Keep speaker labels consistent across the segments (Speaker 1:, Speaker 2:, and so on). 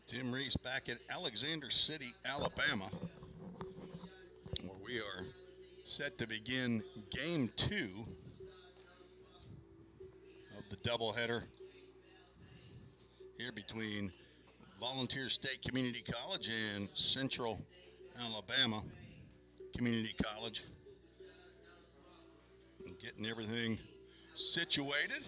Speaker 1: Tim Reese back at Alexander City, Alabama, where we are set to begin game 2 of the doubleheader here between Volunteer State Community College and Central Alabama Community College. And getting everything situated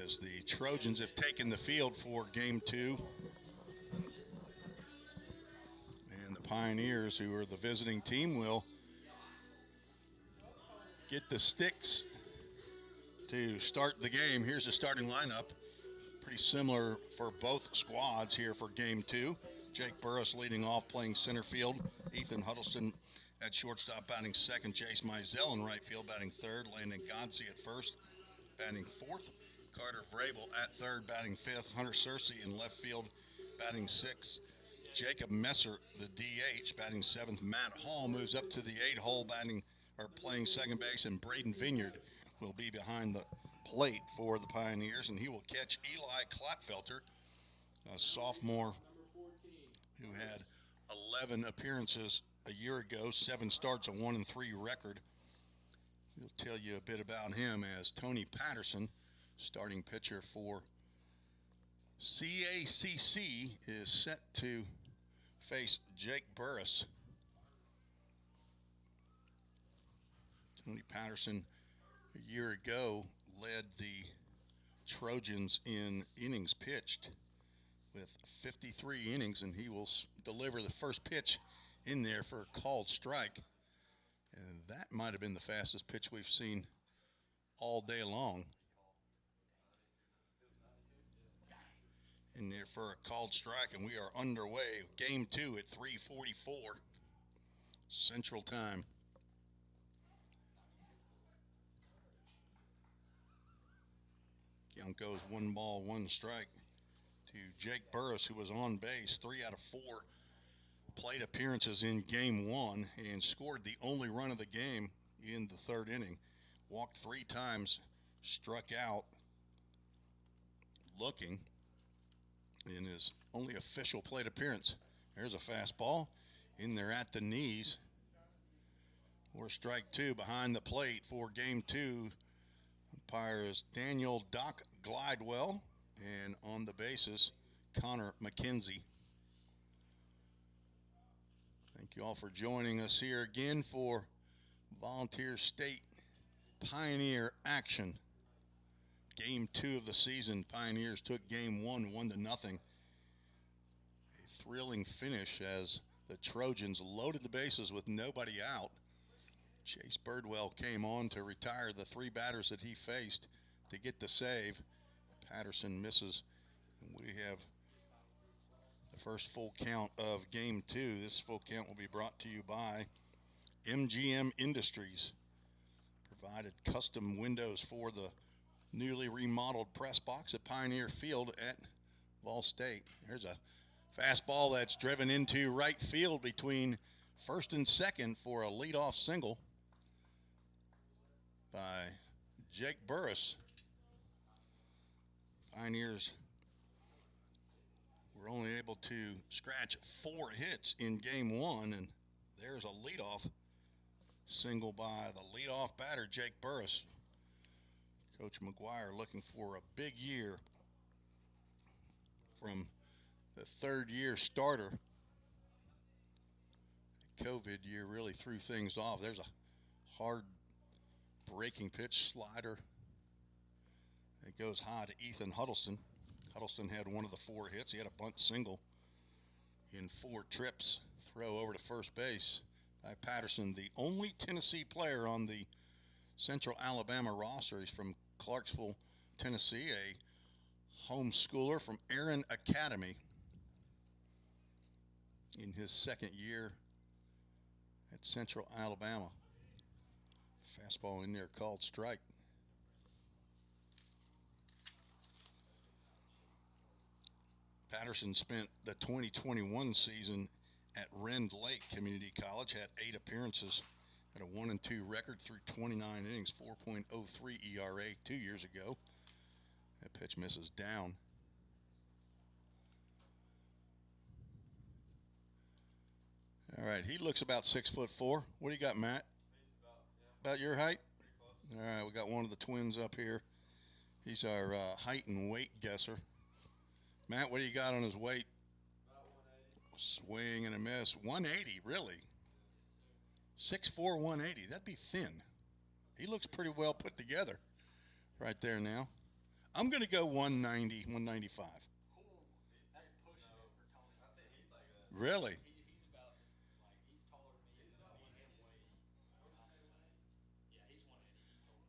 Speaker 1: as the Trojans have taken the field for game 2. And the Pioneers, who are the visiting team, will get the sticks to start the game. Here's the starting lineup. Pretty similar for both squads here for game 2. Jake Burris leading off, playing center field. Ethan Huddleston at shortstop, batting second. Jace Mizell in right field, batting third. Landon Godsey at first, batting fourth. Carter Vrabel at third, batting fifth. Hunter Searcy in left field, batting sixth. Jacob Messer, the DH, batting seventh. Matt Hall moves up to the 8-hole, playing second base, and Braden Vineyard will be behind the plate for the Pioneers, and he will catch Eli Klotfelter, a sophomore who had 11 appearances a year ago, 7 starts, a 1-3 record. We'll tell you a bit about him as Tony Patterson, starting pitcher for CACC, is set to face Jake Burris. Tony Patterson a year ago led the Trojans in innings pitched with 53 innings, and he will deliver the first pitch in there for a called strike. And that might have been the fastest pitch we've seen all day long. In there for a called strike, and we are underway. Game 2 at 3:44 Central Time. Count goes 1 ball, 1 strike to Jake Burris, who was on base 3 out of 4 plate appearances in game 1 and scored the only run of the game in the 3rd inning. Walked 3 times, struck out looking in his only official plate appearance. There's a fastball in there at the knees. Or strike 2 behind the plate for game 2. Umpire is Daniel Doc Glidewell, and on the bases, Connor McKenzie. Thank you all for joining us here again for Volunteer State Pioneer action. Game 2 of the season. Pioneers took game 1 1-0. A thrilling finish as the Trojans loaded the bases with nobody out. Chase Birdwell came on to retire the 3 batters that he faced to get the save. Patterson misses, and we have the first full count of game 2. This full count will be brought to you by MGM Industries. Provided custom windows for the newly remodeled press box at Pioneer Field at Vol State. There's a fastball that's driven into right field between first and second for a leadoff single by Jake Burris. Pioneers were only able to scratch 4 hits in game 1, and there's a leadoff single by the leadoff batter, Jake Burris. Coach McGuire looking for a big year from the 3rd-year starter. The COVID year really threw things off. There's a hard breaking pitch slider that goes high to Ethan Huddleston. Huddleston had 1 of the 4 hits. He had a bunt single in 4 trips. Throw over to first base by Patterson, the only Tennessee player on the Central Alabama roster. He's from Clarksville, Tennessee, a homeschooler from Aaron Academy in his 2nd year at Central Alabama. Fastball in there called strike. Patterson spent the 2021 season at Rend Lake Community College, had 8 appearances, had a 1-2 record through 29 innings, 4.03 ERA 2 years ago. That pitch misses down. All right, he looks about 6'4". What do you got, Matt? About your height? All right, we got one of the twins up here. He's our height and weight guesser. Matt, what do you got on his weight? Swing and a miss. 180, really? 6'4", 180. That'd be thin. He looks pretty well put together right there now. I'm going to go 190, 195. Really?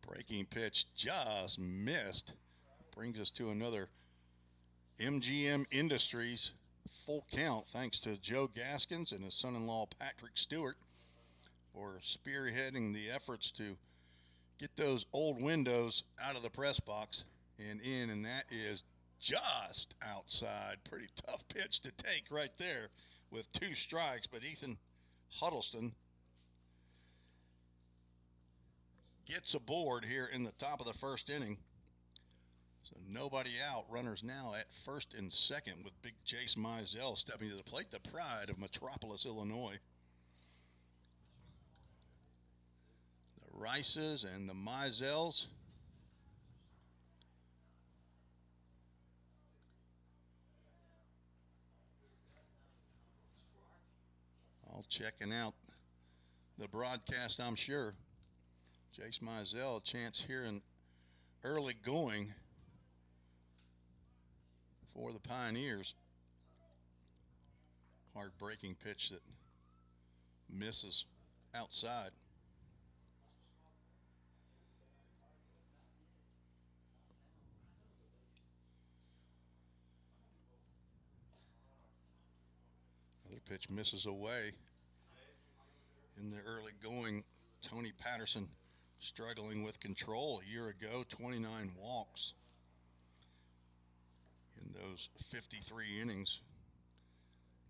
Speaker 1: Breaking pitch just missed. Brings us to another MGM Industries full count, thanks to Joe Gaskins and his son-in-law Patrick Stewart for spearheading the efforts to get those old windows out of the press box and in, and that is just outside. Pretty tough pitch to take right there with 2 strikes, but Ethan Huddleston gets aboard here in the top of the first inning. So nobody out. Runners now at first and second with big Jace Mizell stepping to the plate, the pride of Metropolis, Illinois. The Rices and the Mizells. All checking out the broadcast, I'm sure. Jace Mizell, a chance here in early going for the Pioneers. Hard breaking pitch that misses outside. Another pitch misses away. In the early going, Tony Patterson struggling with control a year ago, 29 walks in those 53 innings.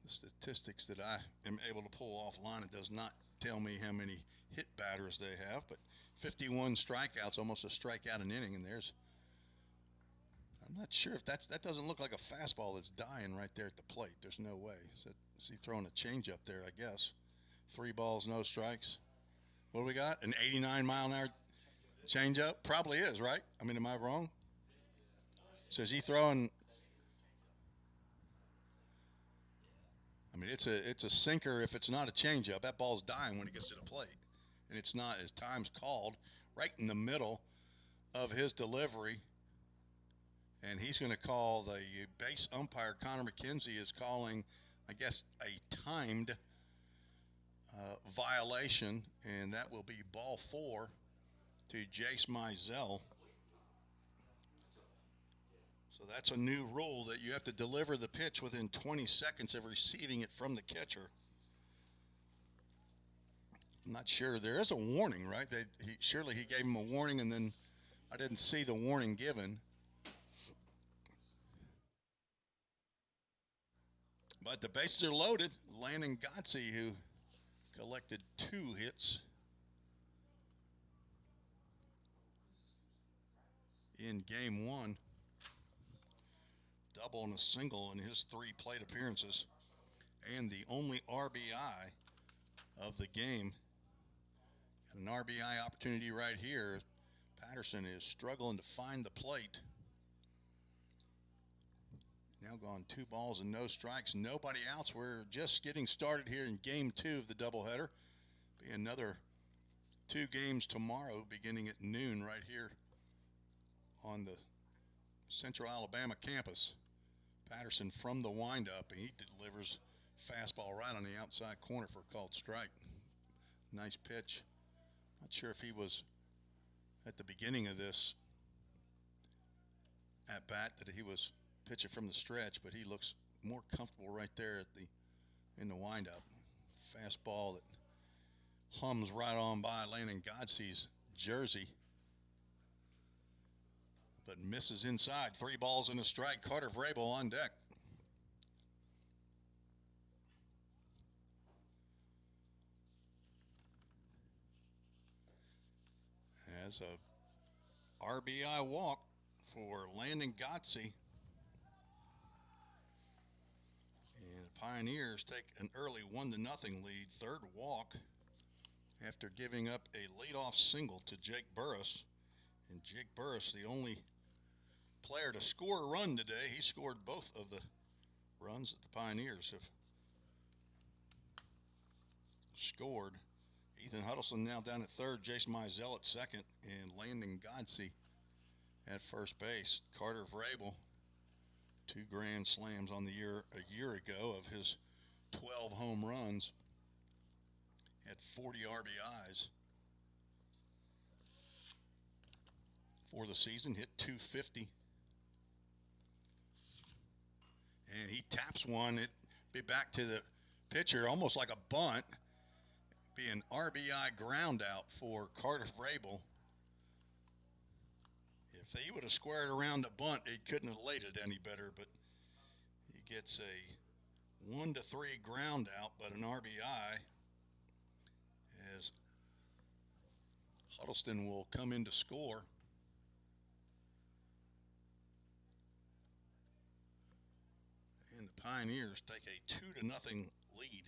Speaker 1: The statistics that I am able to pull offline, it does not tell me how many hit batters they have, but 51 strikeouts, almost a strikeout an inning, and there's, I'm not sure if that doesn't look like a fastball that's dying right there at the plate. There's no way. Is he throwing a changeup there, I guess? 3 balls, no strikes. What do we got? An 89-mile-an-hour changeup? Probably is, right? I mean, am I wrong? So is he throwing? I mean, it's a sinker if it's not a changeup. That ball's dying when it gets to the plate. And it's not, as time's called, right in the middle of his delivery. And he's going to call, the base umpire, Connor McKenzie, is calling, I guess, a timed violation, and that will be ball 4 to Jace Mizell. So that's a new rule, that you have to deliver the pitch within 20 seconds of receiving it from the catcher. I'm not sure. There is a warning, right? Surely he gave him a warning, and then I didn't see the warning given. But the bases are loaded. Landon Godsey, who collected 2 hits in game 1. Double and a single in his 3 plate appearances. And the only RBI of the game. And an RBI opportunity right here. Patterson is struggling to find the plate. Now gone 2 balls and no strikes, nobody outs. We're just getting started here in game 2 of the doubleheader. Be another 2 games tomorrow beginning at noon right here on the Central Alabama campus. Patterson from the windup, and he delivers fastball right on the outside corner for a called strike. Nice pitch. Not sure if he was at the beginning of this at bat that he was pitching from the stretch, but he looks more comfortable right there at in the windup. Fastball that hums right on by Landon Godsey's jersey, but misses inside. 3 balls and a strike. Carter Vrabel on deck. As a RBI walk for Landon Godsey. And the Pioneers take an early 1-0 lead. Third walk after giving up a leadoff single to Jake Burris. And Jake Burris, the only player to score a run today. He scored both of the runs that the Pioneers have scored. Ethan Huddleston now down at third, Jason Mizell at second, and Landon Godsey at first base. Carter Vrabel, 2 grand slams on the year a year ago of his 12 home runs, had 40 RBIs for the season, hit .250. And he taps one. It'd be back to the pitcher, almost like a bunt. Be an RBI ground out for Carter Vrabel. If he would have squared around a bunt, he couldn't have laid it any better, but he gets a 1-3 ground out, but an RBI as Huddleston will come in to score. And the Pioneers take a 2-0 lead.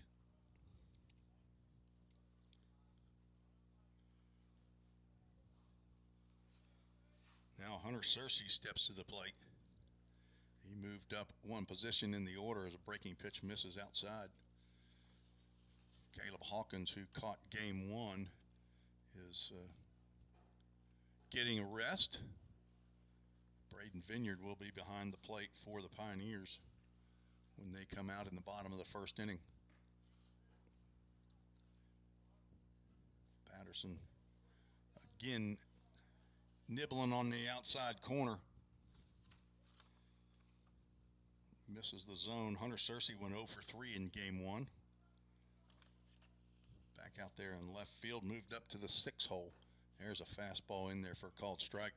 Speaker 1: Now Hunter Searcy steps to the plate. He moved up one position in the order as a breaking pitch misses outside. Caleb Hawkins, who caught game 1, is getting a rest. Braden Vineyard will be behind the plate for the Pioneers when they come out in the bottom of the first inning. Patterson again nibbling on the outside corner. Misses the zone. Hunter Searcy went 0 for 3 in game 1. Back out there in left field, moved up to the 6 hole. There's a fastball in there for a called strike.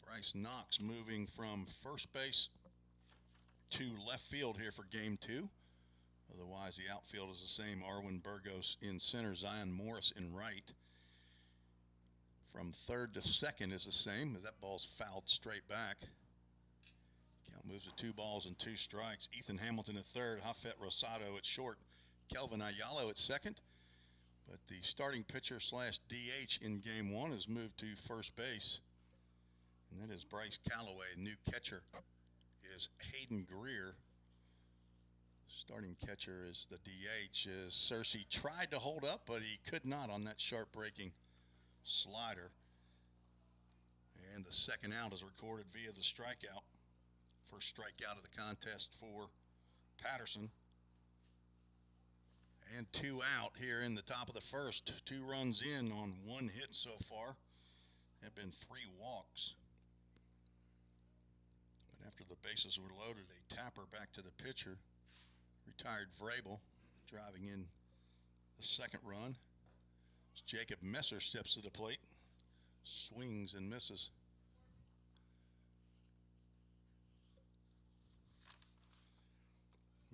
Speaker 1: Bryce Knox moving from first base to left field here for game 2. Otherwise, the outfield is the same. Arwin Burgos in center, Zion Morris in right. From third to second is the same, as that ball's fouled straight back. Count moves to 2 balls and 2 strikes. Ethan Hamilton at third, Hafet Rosado at short, Kelvin Ayalo at second. But the starting pitcher slash DH in game 1 is moved to first base. And that is Bryce Calloway. New catcher is Hayden Greer. Starting catcher is the DH. Searcy tried to hold up, but he could not on that sharp breaking slider. And the second out is recorded via the strikeout. First strikeout of the contest for Patterson. And 2 out here in the top of the first. 2 runs in on 1 hit so far. Have been 3 walks. But after the bases were loaded, a tapper back to the pitcher. Retired Vrabel driving in the second run. As Jacob Messer steps to the plate, swings and misses.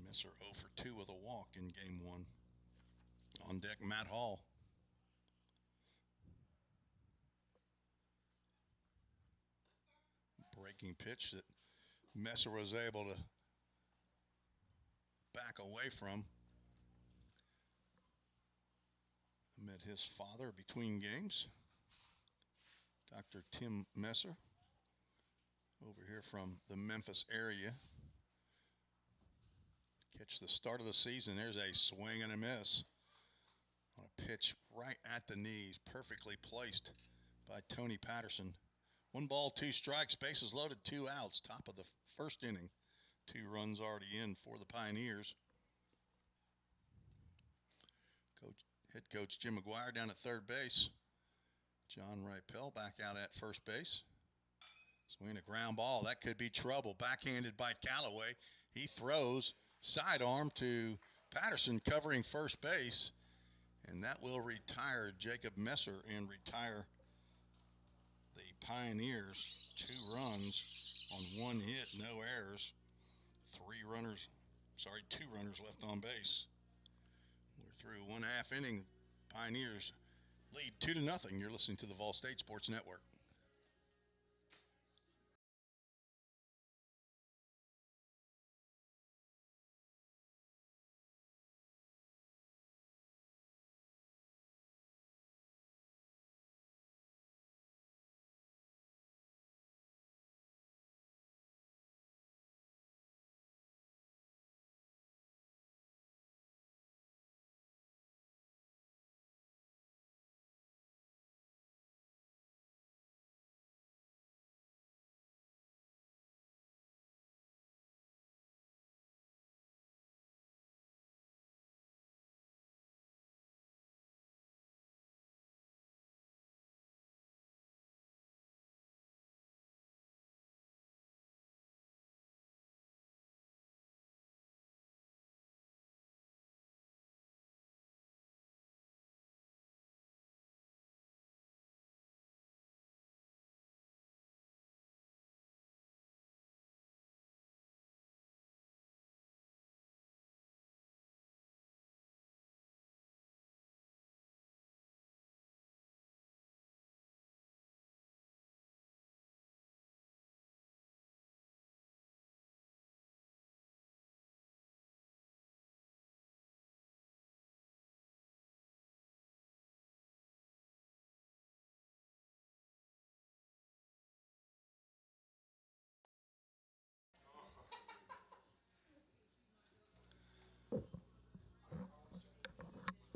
Speaker 1: Messer 0 for 2 with a walk in game 1. On deck, Matt Hall. Breaking pitch that Messer was able to back away from. I met his father between games, Dr. Tim Messer, over here from the Memphis area. Catch the start of the season. There's a swing and a miss on a pitch right at the knees, perfectly placed by Tony Patterson. 1 ball, 2 strikes, bases loaded, 2 outs, top of the first inning. 2 runs already in for the Pioneers. Head coach Jim McGuire down at third base. John Ripel back out at first base. Swing a ground ball. That could be trouble. Backhanded by Callaway. He throws sidearm to Patterson covering first base. And that will retire Jacob Messer and retire the Pioneers. 2 runs on 1 hit, no errors. 2 runners left on base. We're through 1/2 inning. Pioneers lead 2-0. You're listening to the Vol State Sports Network.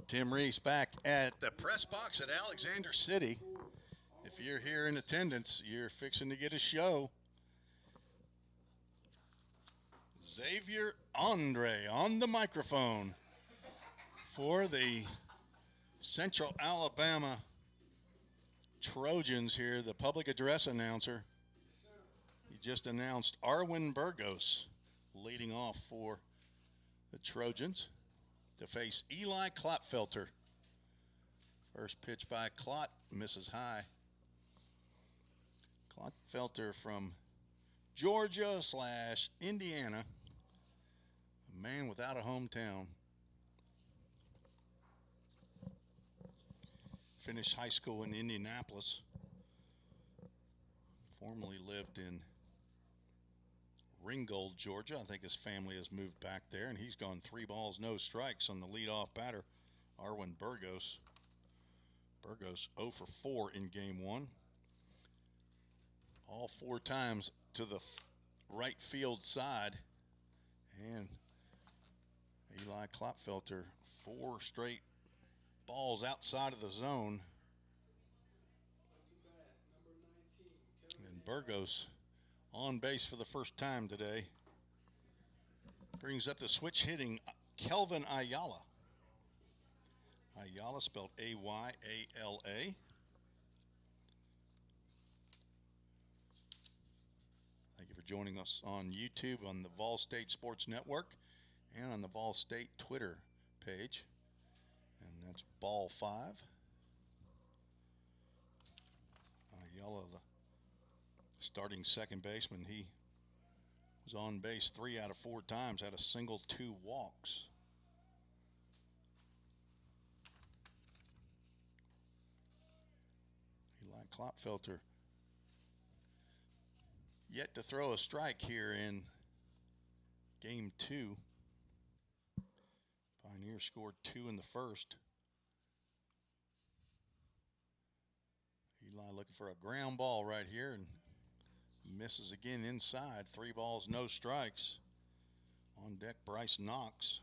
Speaker 1: Tim Reese back at the press box at Alexander City. If you're here in attendance, you're fixing to get a show. Xavier Andre on the microphone for the Central Alabama Trojans here, the public address announcer. He just announced Arwen Burgos leading off for the Trojans to face Eli Klotfelter. First pitch by Klot, misses high. Klotfelter from Georgia/Indiana, a man without a hometown. Finished high school in Indianapolis. Formerly lived in Ringgold, Georgia. I think his family has moved back there, and he's gone 3 balls, no strikes on the leadoff batter, Arwen Burgos. Burgos 0 for 4 in game 1. All 4 times to the right field side. And Eli Klotfelter, 4 straight balls outside of the zone. And Burgos on base for the first time today. Brings up the switch hitting Kelvin Ayala. Ayala spelled Ayala. Thank you for joining us on YouTube, on the Vol State Sports Network, and on the Vol State Twitter page. And that's ball 5. Ayala, the starting second baseman, he was on base 3 out of 4 times, had a single, 2 walks. Eli Klotfelter yet to throw a strike here in game 2. Pioneers scored 2 in the first. Eli looking for a ground ball right here and misses again inside. 3 balls, no strikes. On deck, Bryce Knox.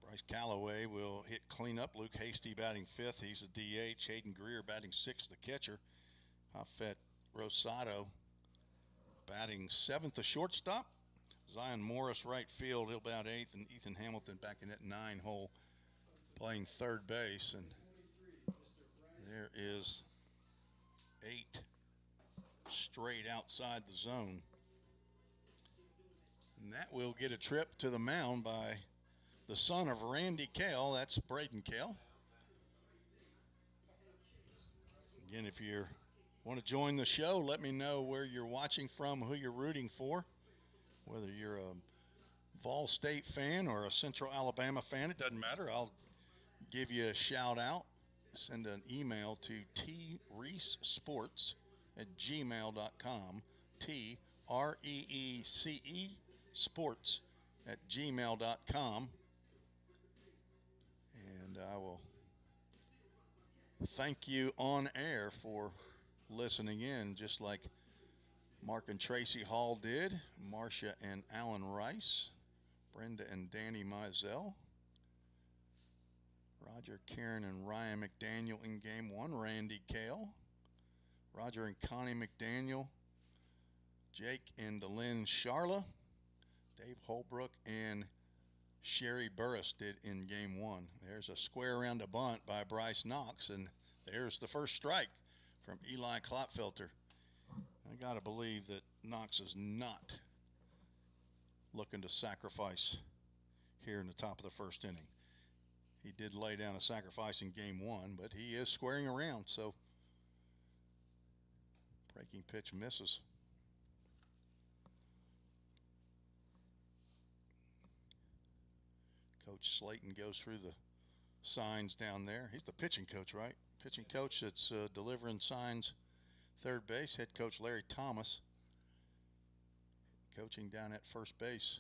Speaker 1: Bryce Callaway will hit cleanup. Luke Hasty batting 5th. He's a DH. Hayden Greer batting 6th, the catcher. Hafet Rosado batting 7th, the shortstop. Zion Morris right field. He'll bat 8th. And Ethan Hamilton back in that 9-hole playing third base. And there is 8 straight outside the zone. And that will get a trip to the mound by the son of Randy Kale. That's Braden Kale. Again, if you want to join the show, let me know where you're watching from, who you're rooting for. Whether you're a Vol State fan or a Central Alabama fan, it doesn't matter. I'll give you a shout out, send an email to treecesports@gmail.com. TREECE sports@gmail.com. And I will thank you on air for listening in, just like Mark and Tracy Hall did, Marcia and Alan Rice, Brenda and Danny Mizell, Roger, Karen, and Ryan McDaniel in game one, Randy Kale, Roger and Connie McDaniel, Jake and Delynn Charla, Dave Holbrook and Sherry Burris did in game one. There's a square around a bunt by Bryce Knox, and there's the first strike from Eli Klopfelter. I got to believe that Knox is not looking to sacrifice here in the top of the first inning. He did lay down a sacrifice in game one, but he is squaring around, so breaking pitch misses. Coach Slayton goes through the signs down there. He's the pitching coach, right? Pitching coach that's delivering signs. Third base, head coach Larry Thomas coaching down at first base.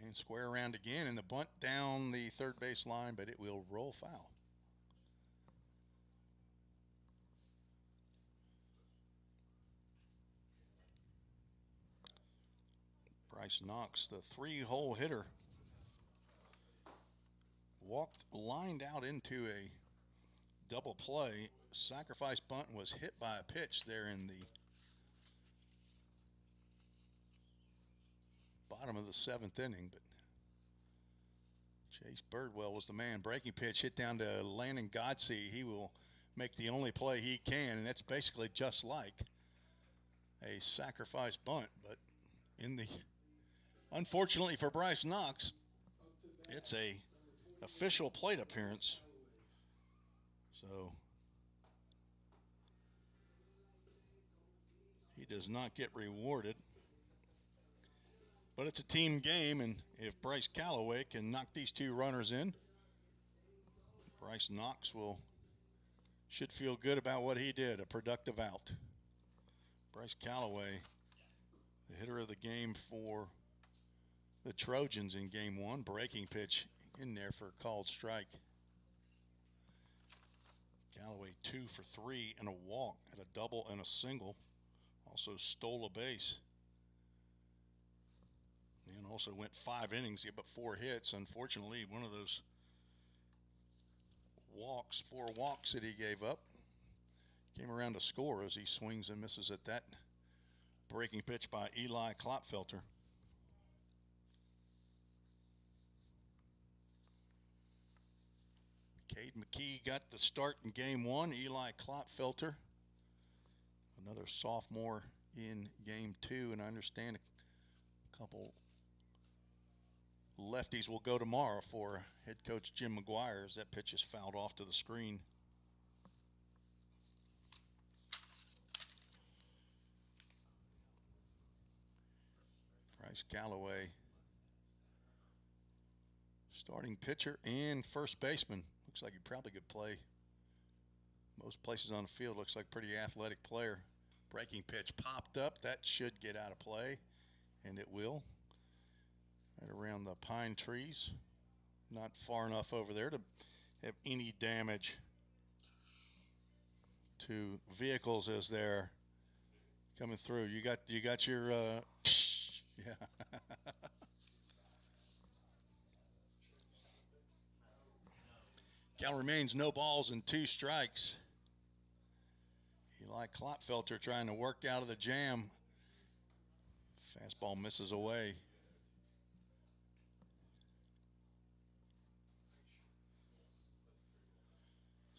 Speaker 1: And square around again, and the bunt down the third base line, but it will roll foul. Bryce Knox, the three-hole hitter, lined out into a double play. Sacrifice bunt was hit by a pitch there in the bottom of the seventh inning, but Chase Birdwell was the man. Breaking pitch hit down to Landon Godsey. He will make the only play he can, and that's basically just like a sacrifice bunt. But unfortunately for Bryce Knox, it's a official plate appearance. So he does not get rewarded. But it's a team game, and if Bryce Callaway can knock these two runners in, Bryce Knox should feel good about what he did, a productive out. Bryce Callaway, the hitter of the game for the Trojans in game one, breaking pitch in there for a called strike. Callaway 2 for 3 and a walk, at a double and a single. Also stole a base. And also went 5 innings, he got 4 hits. Unfortunately, one of those walks, 4 walks that he gave up, came around to score as he swings and misses at that breaking pitch by Eli Klopfelter. Cade McKee got the start in game one. Eli Klopfelter, another sophomore in game two, and I understand a couple lefties will go tomorrow for head coach Jim McGuire as that pitch is fouled off to the screen. Bryce Callaway, starting pitcher and first baseman. Looks like he probably could play most places on the field. Looks like pretty athletic player. Breaking pitch popped up. That should get out of play, and it will. Right around the pine trees. Not far enough over there to have any damage to vehicles as they're coming through. You got your yeah. Count remains no balls and 2 strikes. Eli Klopfelter trying to work out of the jam. Fastball misses away.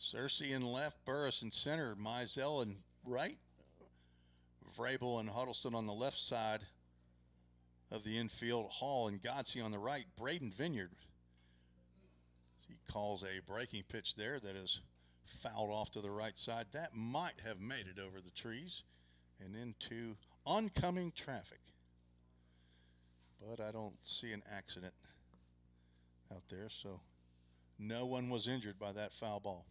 Speaker 1: Cersei in left, Burris in center, Mizell in right, Vrabel and Huddleston on the left side of the infield, Hall and Godsey on the right, Braden Vineyard. He calls a breaking pitch there that is fouled off to the right side. That might have made it over the trees and into oncoming traffic. But I don't see an accident out there, so No one was injured by that foul ball.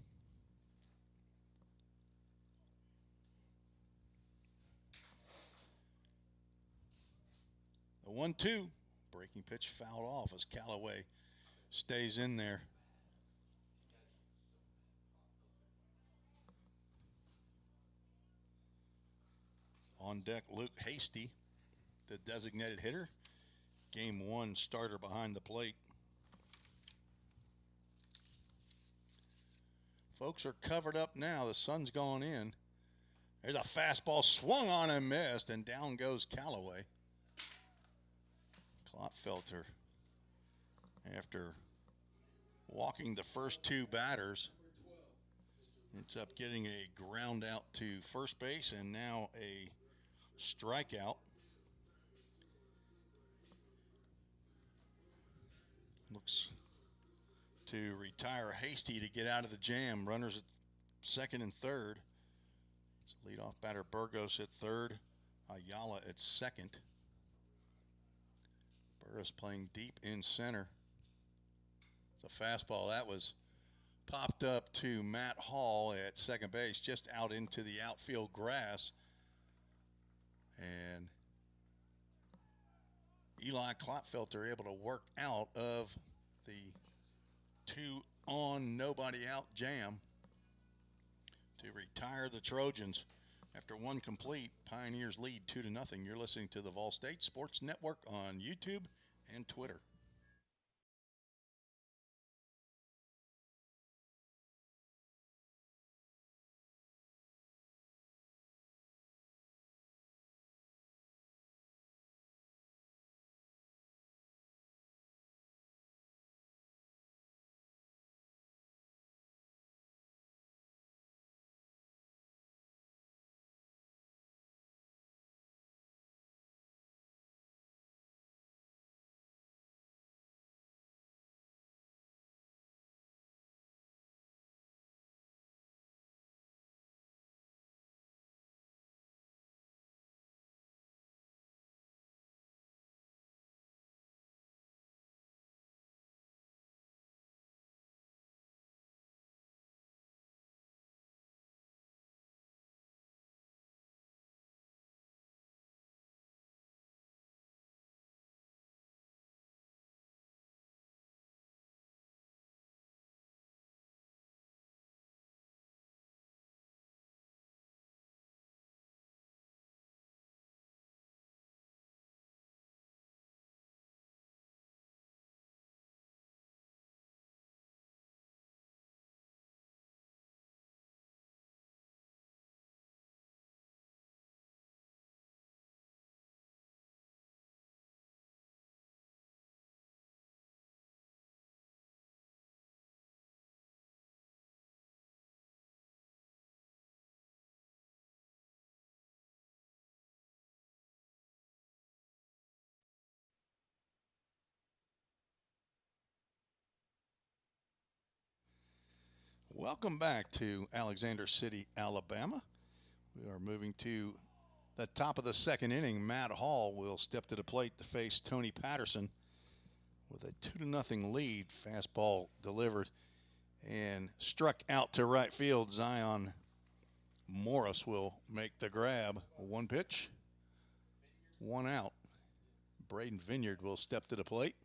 Speaker 1: The 1-2. Breaking pitch fouled off as Callaway stays in there. On deck, Luke Hasty, the designated hitter. Game 1 starter behind the plate. Folks are covered up now. The sun's gone in. There's a fastball swung on and missed, and down goes Callaway. Clotfelter, after walking the first 2 batters, ends up getting a ground out to first base and now a strikeout. Looks to retire Hasty to get out of the jam. Runners at second and third. Leadoff batter Burgos at third. Ayala at second. Burris playing deep in center. The fastball that was popped up to Matt Hall at second base, just out into the outfield grass. And Eli Clotfelter able to work out of the 2-on, nobody out jam to retire the Trojans. After 1 complete, Pioneers lead 2-0. You're listening to the Vol State Sports Network on YouTube and Twitter. Welcome back to Alexander City, Alabama. We are moving to the top of the second inning. Matt Hall will step to the plate to face Tony Patterson with a 2-0 lead. Fastball delivered and struck out to right field. Zion Morris will make the grab. 1 pitch, 1 out. Braden Vineyard will step to the plate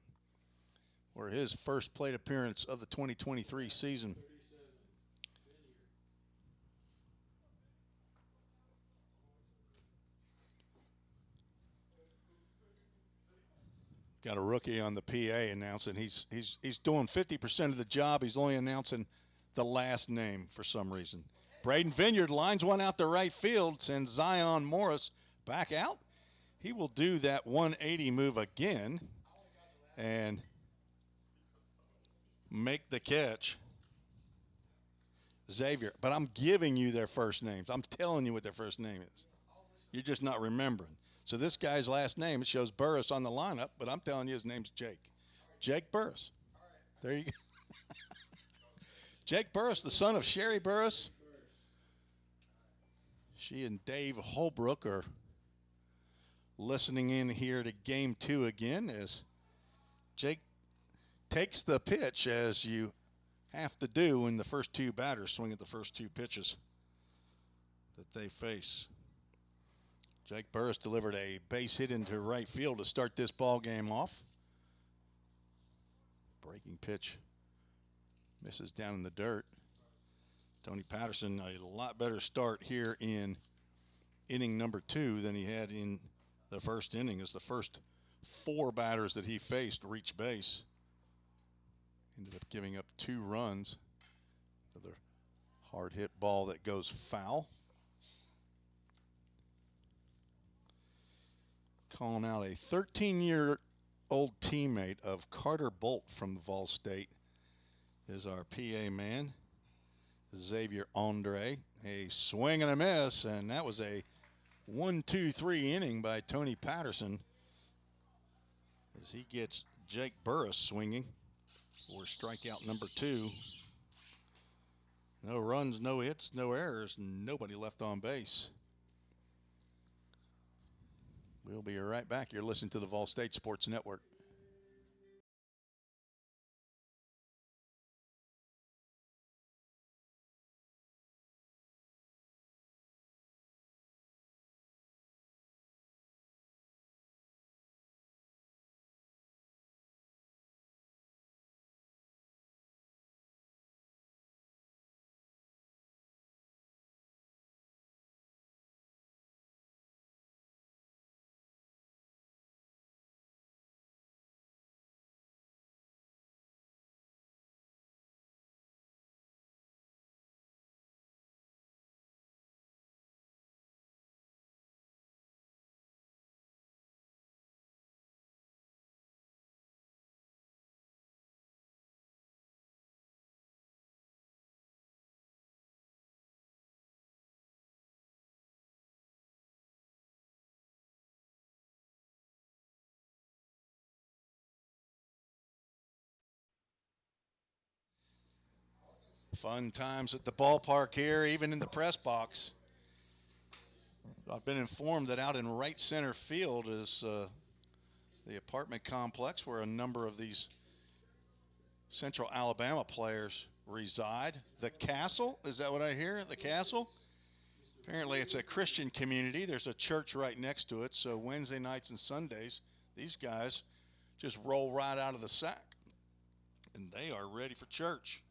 Speaker 1: for his first plate appearance of the 2023 season. Got a rookie on the PA announcing he's doing 50% of the job. He's only announcing the last name for some reason. Braden Vineyard lines one out to right field, sends Zion Morris back out. He will do that 180 move again and make the catch. Xavier, but I'm giving you their first names. I'm telling you what their first name is. You're just not remembering. So this guy's last name, it shows Burris on the lineup, but I'm telling you his name's Jake. Jake Burris. There you go. Jake Burris, the son of Sherry Burris. She and Dave Holbrook are listening in here to game 2 again as Jake takes the pitch as you have to do when the first two batters swing at the first two pitches that they face. Jake Burris delivered a base hit into right field to start this ball game off. Breaking pitch misses down in the dirt. Tony Patterson, a lot better start here in inning number 2 than he had in the first inning, as the first 4 batters that he faced reached base. Ended up giving up 2 runs. Another hard hit ball that goes foul. Calling out a 13-year-old teammate of Carter Bolt from Vol State is our PA man, Xavier Andre. A swing and a miss, and that was a 1-2-3 inning by Tony Patterson as he gets Jake Burris swinging for strikeout number 2. No runs, no hits, no errors, nobody left on base. We'll be right back. You're listening to the Vol State Sports Network. Fun times at the ballpark here, even in the press box. I've been informed that out in right center field is the apartment complex where a number of these Central Alabama players reside. The Castle, is that what I hear? The Castle? Apparently it's a Christian community. There's a church right next to it, so Wednesday nights and Sundays, these guys just roll right out of the sack, and they are ready for church.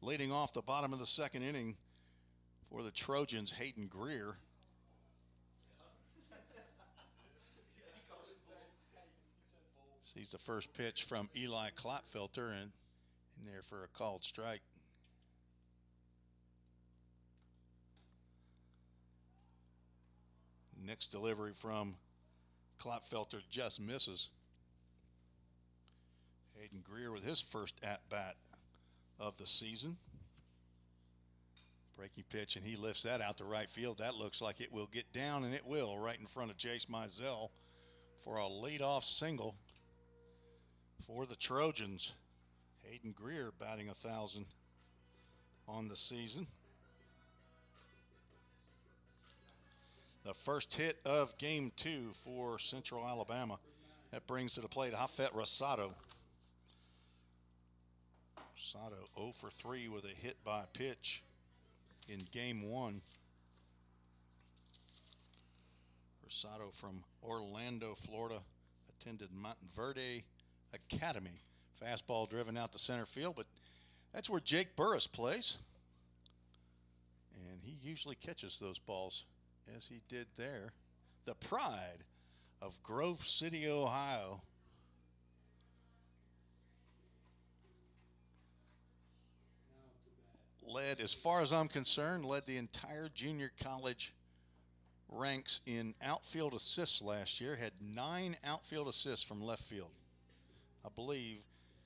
Speaker 1: Leading off the bottom of the second inning for the Trojans, Hayden Greer. Sees the first pitch from Eli Klopfelter and in there for a called strike. Next delivery from Klopfelter just misses. Hayden Greer with his first at-bat of the season. Breaking pitch, and he lifts that out to right field. That looks like it will get down, and it will, right in front of Jace Mizell for a leadoff single for the Trojans. Hayden Greer batting 1,000 on the season. The first hit of game 2 for Central Alabama. That brings to the plate Hafet Rosado. Rosado 0 for 3 with a hit by pitch in game 1. Rosado from Orlando, Florida, attended Monteverde Academy. Fastball driven out to center field, but that's where Jake Burris plays. And he usually catches those balls, as he did there. The pride of Grove City, Ohio. Led, as far as I'm concerned, led the entire junior college ranks in outfield assists last year. Had 9 outfield assists from left field. I believe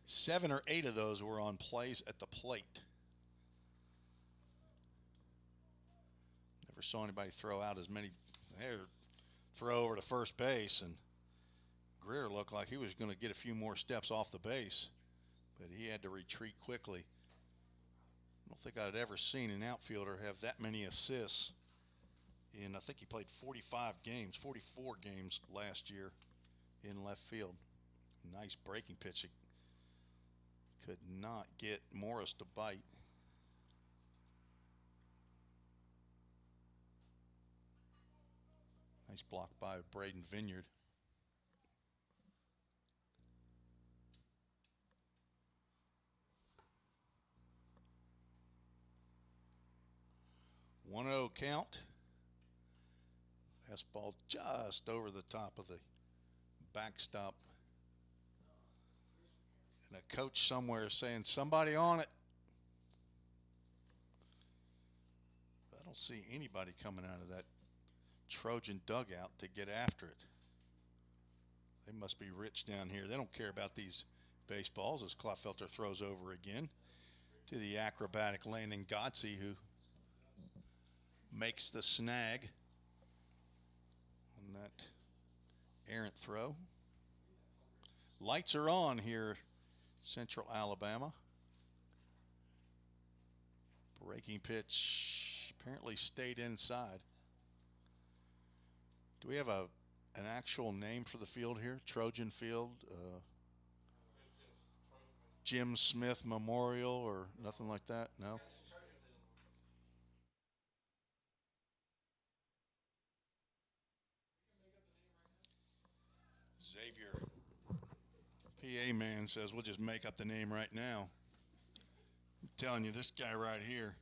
Speaker 1: 7 or 8 of those were on plays at the plate. Never saw anybody throw out as many there. Throw over to first base, and Greer looked like he was going to get a few more steps off the base, but he had to retreat quickly. I don't think I'd ever seen an outfielder have that many assists. And I think he played 44 games last year in left field. Nice breaking pitch. Could not get Morris to bite. Nice block by Braden Vineyard. One-0 count. Fastball just over the top of the backstop. And a coach somewhere saying, somebody on it. I don't see anybody coming out of that Trojan dugout to get after it. They must be rich down here. They don't care about these baseballs as Klopfelter throws over again to the acrobatic Landon Godsey, who makes the snag on that errant throw. Lights are on here, Central Alabama. Breaking pitch apparently stayed inside. Do we have an actual name for the field here? Trojan Field? Jim Smith Memorial or nothing like that? No? Xavier, PA man, says we'll just make up the name right now. I'm telling you, this guy right here,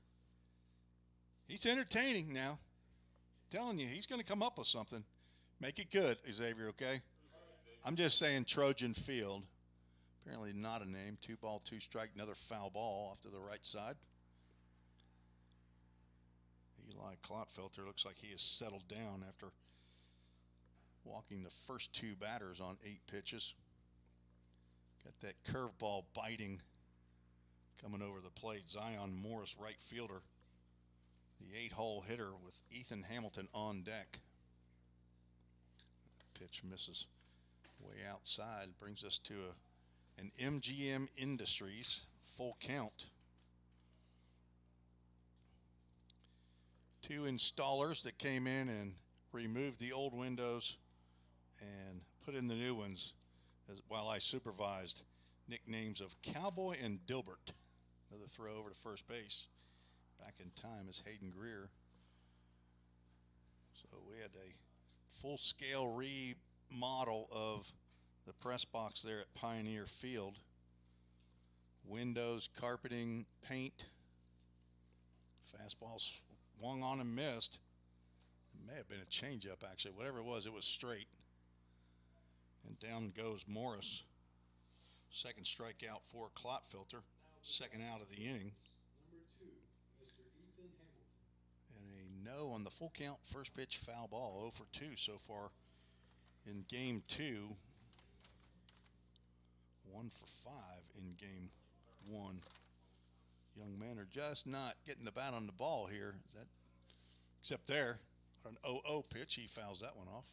Speaker 1: he's entertaining now. I'm telling you, he's going to come up with something. Make it good, Xavier, okay? I'm just saying Trojan Field. Apparently not a name. 2-ball, 2-strike, another foul ball off to the right side. Eli Klopfelter looks like he has settled down after walking the first 2 batters on 8 pitches. Got that curveball biting coming over the plate. Zion Morris, right fielder. The 8-hole hitter with Ethan Hamilton on deck. Pitch misses way outside. Brings us to an MGM Industries full count. 2 installers that came in and removed the old windows and put in the new ones while I supervised. Nicknames of Cowboy and Dilbert. Another throw over to first base. Back in time is Hayden Greer. So we had a full-scale remodel of the press box there at Pioneer Field. Windows, carpeting, paint. Fastball swung on and missed. It may have been a changeup, actually. Whatever it was straight. And down goes Morris. Second strikeout for Klopfelter. Second out of the inning.
Speaker 2: Number 2, Mr. Ethan Hamilton.
Speaker 1: And a no on the full count. First pitch foul ball. 0 for 2 so far in game 2. 1 for 5 in game 1. Young men are just not getting the bat on the ball here. Is that except there? An 0-0 pitch. He fouls that one off.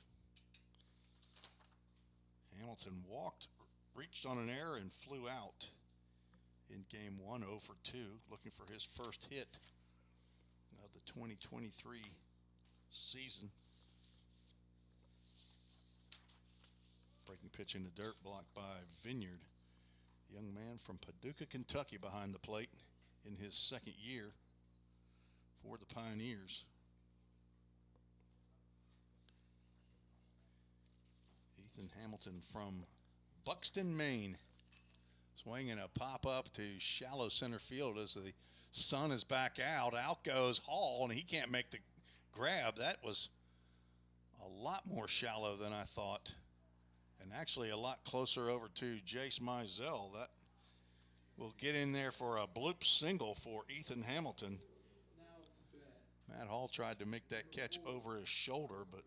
Speaker 1: Hamilton walked, reached on an error, and flew out in game 1, 0 for 2, looking for his first hit of the 2023 season. Breaking pitch in the dirt, blocked by Vineyard. Young man from Paducah, Kentucky, behind the plate in his second year for the Pioneers. Ethan Hamilton from Buxton, Maine, swinging a pop-up to shallow center field as the sun is back out. Out goes Hall, and he can't make the grab. That was a lot more shallow than I thought, and actually a lot closer over to Jace Mizell. That will get in there for a bloop single for Ethan Hamilton. Matt Hall tried to make that catch over his shoulder, but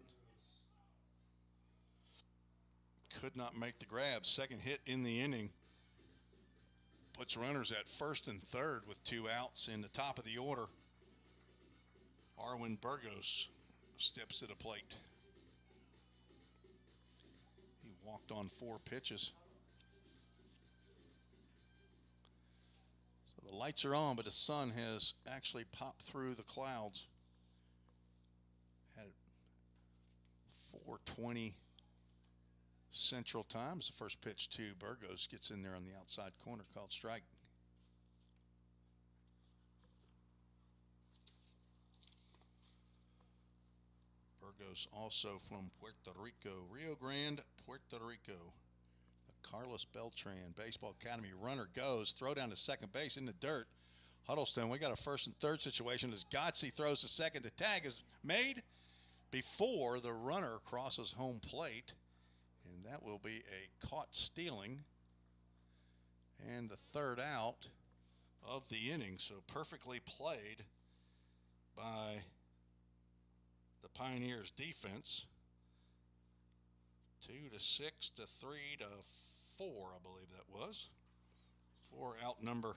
Speaker 1: could not make the grab. Second hit in the inning. Puts runners at first and third with 2 outs in the top of the order. Arwin Burgos steps to the plate. He walked on 4 pitches. So the lights are on, but the sun has actually popped through the clouds at 4:20 Central Time. The first pitch to Burgos gets in there on the outside corner, called strike. Burgos also from Puerto Rico, Rio Grande, Puerto Rico. The Carlos Beltran Baseball Academy runner goes, throw down to second base in the dirt. Huddleston, we got a first and third situation as Godsey throws to second. The tag is made before the runner crosses home plate, and that will be a caught stealing and the third out of the inning. So perfectly played by the Pioneers defense. 2 to 6 to 3 to 4, I believe that was. 4 out number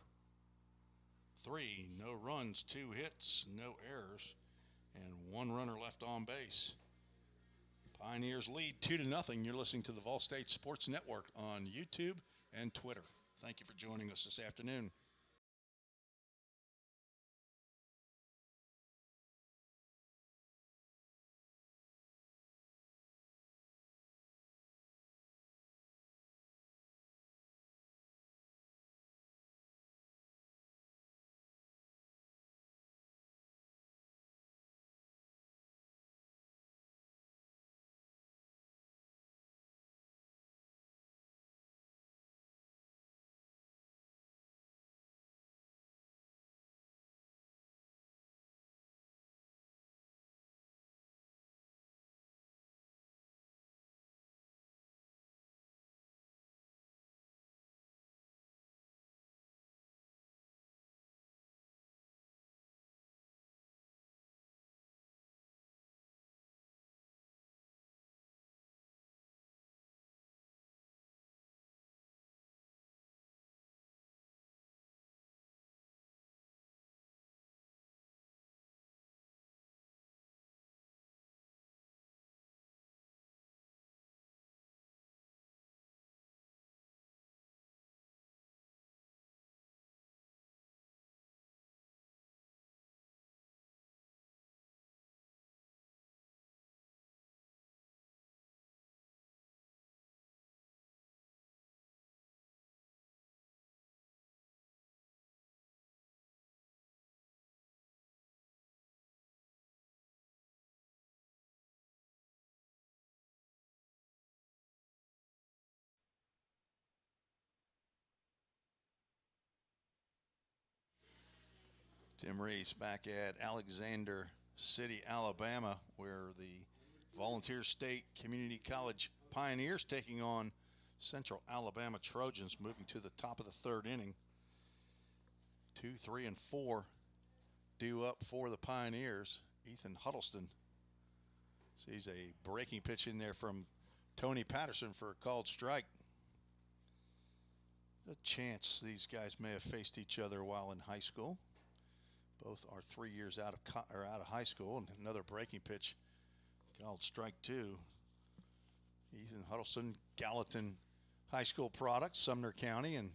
Speaker 1: 3. No runs, 2 hits, no errors, and 1 runner left on base. Pioneers lead 2 to 0. You're listening to the Vol State Sports Network on YouTube and Twitter. Thank you for joining us this afternoon. Tim Reese back at Alexander City, Alabama, where the Volunteer State Community College Pioneers taking on Central Alabama Trojans, moving to the top of the third inning. 2, 3, and 4 due up for the Pioneers. Ethan Huddleston sees a breaking pitch in there from Tony Patterson for a called strike. The chance these guys may have faced each other while in high school. Both are 3 years out of high school, and another breaking pitch, called strike 2. Ethan Huddleston, Gallatin High School product, Sumner County, and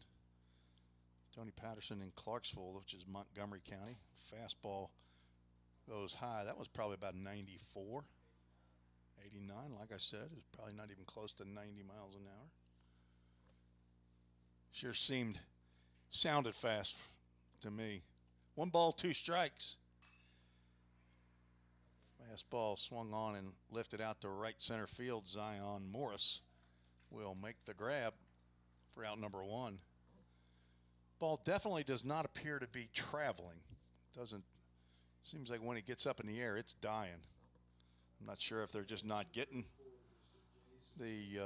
Speaker 1: Tony Patterson in Clarksville, which is Montgomery County. Fastball goes high. That was probably about 94, 89. Like I said, it's probably not even close to 90 miles an hour. Sure sounded fast to me. 1 ball, 2 strikes. Fastball swung on and lifted out to right center field. Zion Morris will make the grab for out number 1. Ball definitely does not appear to be traveling. Seems like when it gets up in the air, it's dying. I'm not sure if they're just not getting the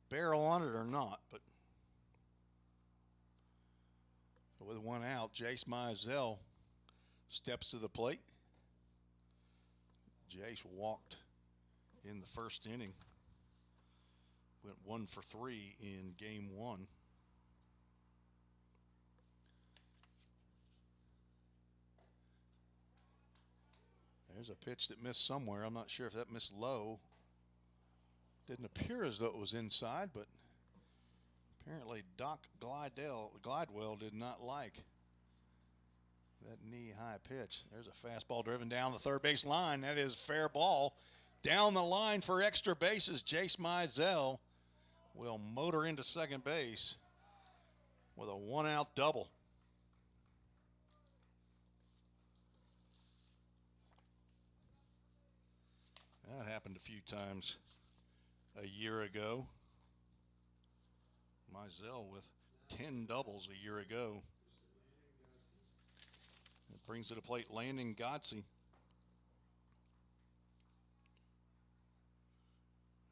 Speaker 1: barrel on it or not, but with 1 out, Jace Mizell steps to the plate. Jace walked in the first inning. Went 1 for 3 in game 1. There's a pitch that missed somewhere. I'm not sure if that missed low. Didn't appear as though it was inside, but apparently Doc Glidewell did not like that knee-high pitch. There's a fastball driven down the third base line. That is fair ball. Down the line for extra bases, Jace Mizell will motor into second base with a one-out double. That happened a few times a year ago. Mizell with 10 doubles a year ago. It brings to the plate Landon Godsey,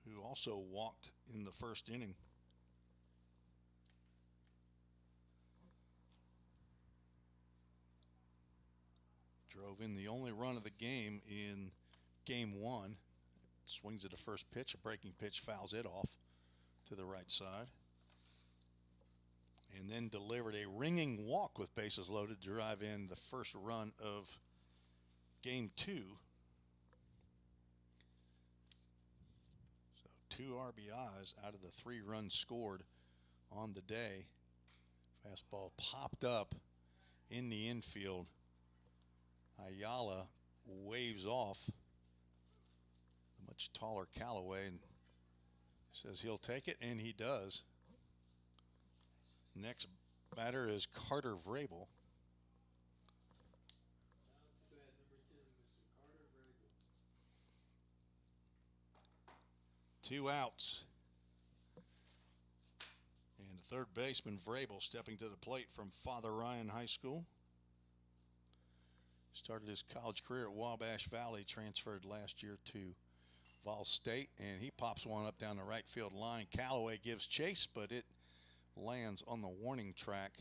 Speaker 1: who also walked in the first inning. Drove in the only run of the game in game one. Swings at the first pitch, a breaking pitch, fouls it off to the right side. And then delivered a ringing walk with bases loaded to drive in the first run of game two. So 2 RBIs out of the 3 runs scored on the day. Fastball popped up in the infield. Ayala waves off the much taller Callaway and says he'll take it, and he does. Next batter is Carter Vrabel. Two outs. And third baseman Vrabel stepping to the plate from Father Ryan High School. Started his college career at Wabash Valley, transferred last year to Vol State, and he pops one up down the right field line. Callaway gives chase, but it lands on the warning track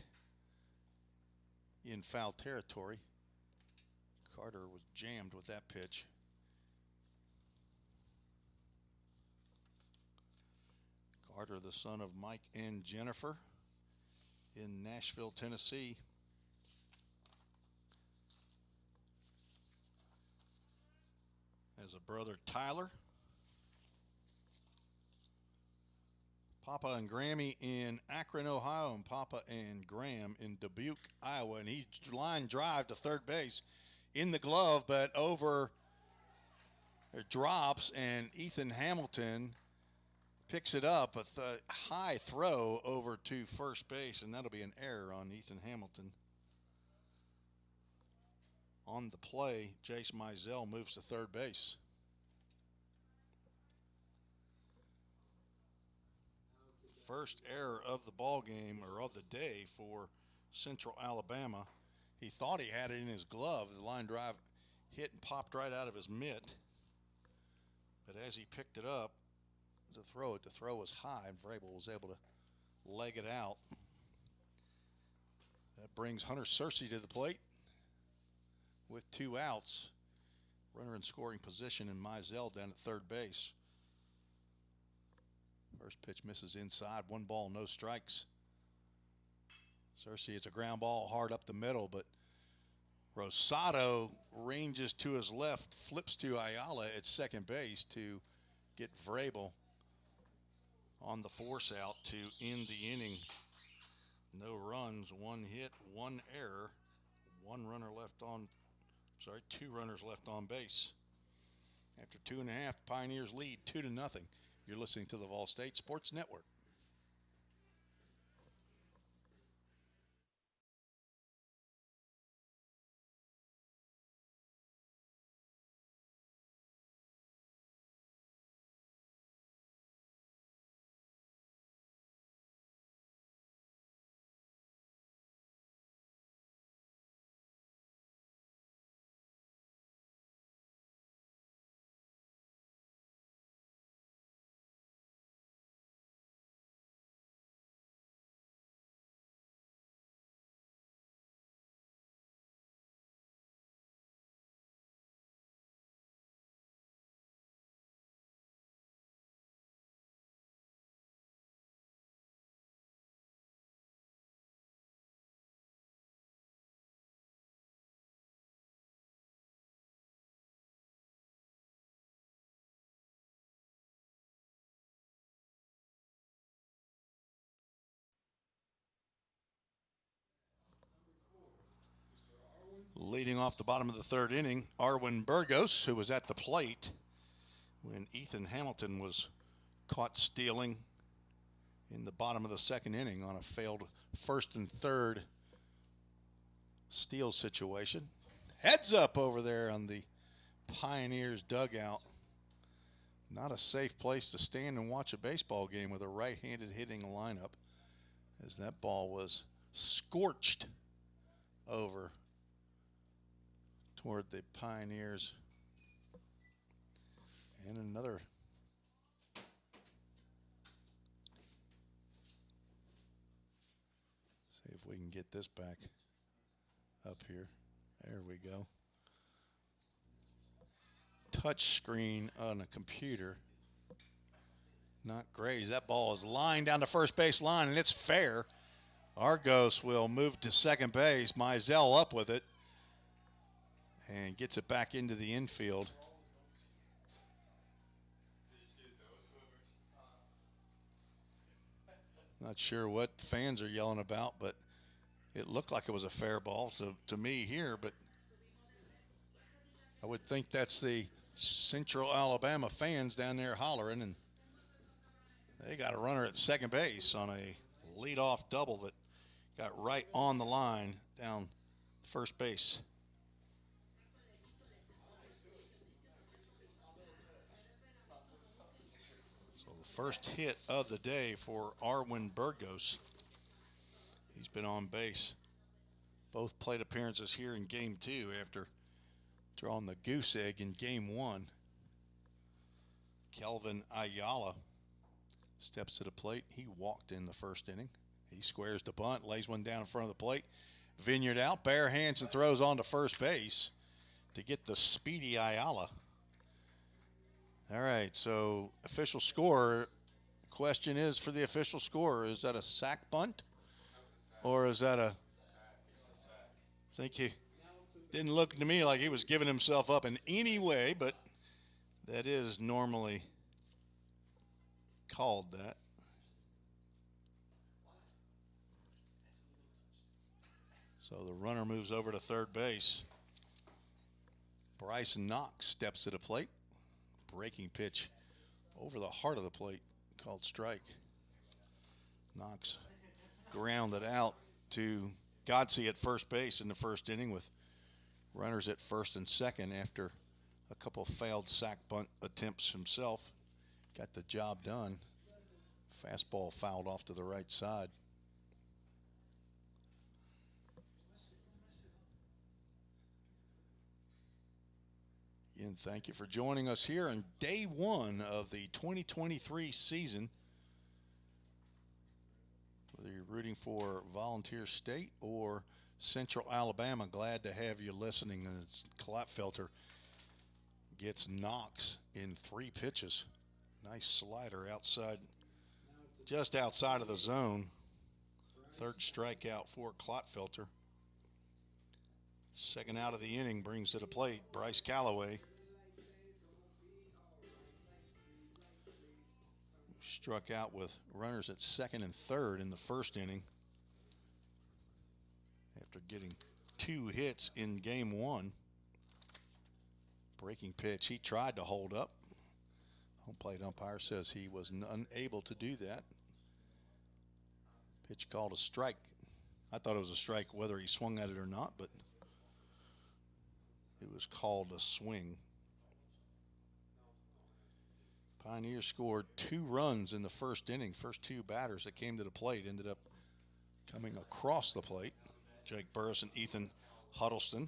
Speaker 1: in foul territory. Carter was jammed with that pitch. Carter, the son of Mike and Jennifer, in Nashville, Tennessee. Has a brother, Tyler. Papa and Grammy in Akron, Ohio, and Papa and Graham in Dubuque, Iowa. And he line drive to third base in the glove, but over it drops, and Ethan Hamilton picks it up. A high throw over to first base, and that'll be an error on Ethan Hamilton. On the play, Jace Mizell moves to third base. First error of the ball game, or of the day, for Central Alabama. He thought he had it in his glove. The line drive hit and popped right out of his mitt. But as he picked it up to throw it, the throw was high, and Vrabel was able to leg it out. That brings Hunter Searcy to the plate with 2 outs. Runner in scoring position, and Mizell down at third base. First pitch misses inside. 1 ball, no strikes. Searcy, it's a ground ball hard up the middle, but Rosado ranges to his left, flips to Ayala at second base to get Vrabel on the force out to end the inning. No runs, 1 hit, 1 error, 2 runners left on base. After 2.5, Pioneers lead 2-0. You're listening to the Vol State Sports Network. Leading off the bottom of the third inning, Arwin Burgos, who was at the plate when Ethan Hamilton was caught stealing in the bottom of the second inning on a failed first and third steal situation. Heads up over there on the Pioneers dugout. Not a safe place to stand and watch a baseball game with a right-handed hitting lineup, as that ball was scorched over toward the Pioneers. And another see if we can get this back up here. There we go. Touch screen on a computer. Not great. That ball is lined down the first base line, and it's fair. Argos will move to second base. Mizell up with it and gets it back into the infield. Not sure what fans are yelling about, but it looked like it was a fair ball to me here, but I would think that's the Central Alabama fans down there hollering, and they got a runner at second base on a leadoff double that got right on the line down first base. So the first hit of the day for Arwin Burgos. He's been on base. Both plate appearances here in game 2 after drawing the goose egg in game 1. Kelvin Ayala steps to the plate. He walked in the first inning. He squares the bunt, lays one down in front of the plate. Vineyard out, bare hands and throws on to first base to get the speedy Ayala. All right, so official score. Question is for the official score, is that a sack bunt? Or is that a... I think he didn't look to me like he was giving himself up in any way, but that is normally called that. So the runner moves over to third base. Bryce Knox steps to the plate. Breaking pitch over the heart of the plate, called strike. Knox grounded out to Godsey at first base in the first inning with runners at first and second after a couple failed sack bunt attempts himself. Got the job done. Fastball fouled off to the right side. Again, thank you for joining us here on day 1 of the 2023 season. Whether you're rooting for Volunteer State or Central Alabama, glad to have you listening as Klotfelter gets Knox in 3 pitches. Nice slider outside, just outside of the zone. Third strikeout for Klotfelter. Second out of the inning brings to the plate Bryce Callaway. Struck out with runners at second and third in the first inning after getting 2 hits in game 1. Breaking pitch, he tried to hold up. Home plate umpire says he was unable to do that. Pitch called a strike. I thought it was a strike whether he swung at it or not, but it was called a swing. Pioneers scored 2 runs in the first inning. First 2 batters that came to the plate ended up coming across the plate. Jake Burris and Ethan Huddleston.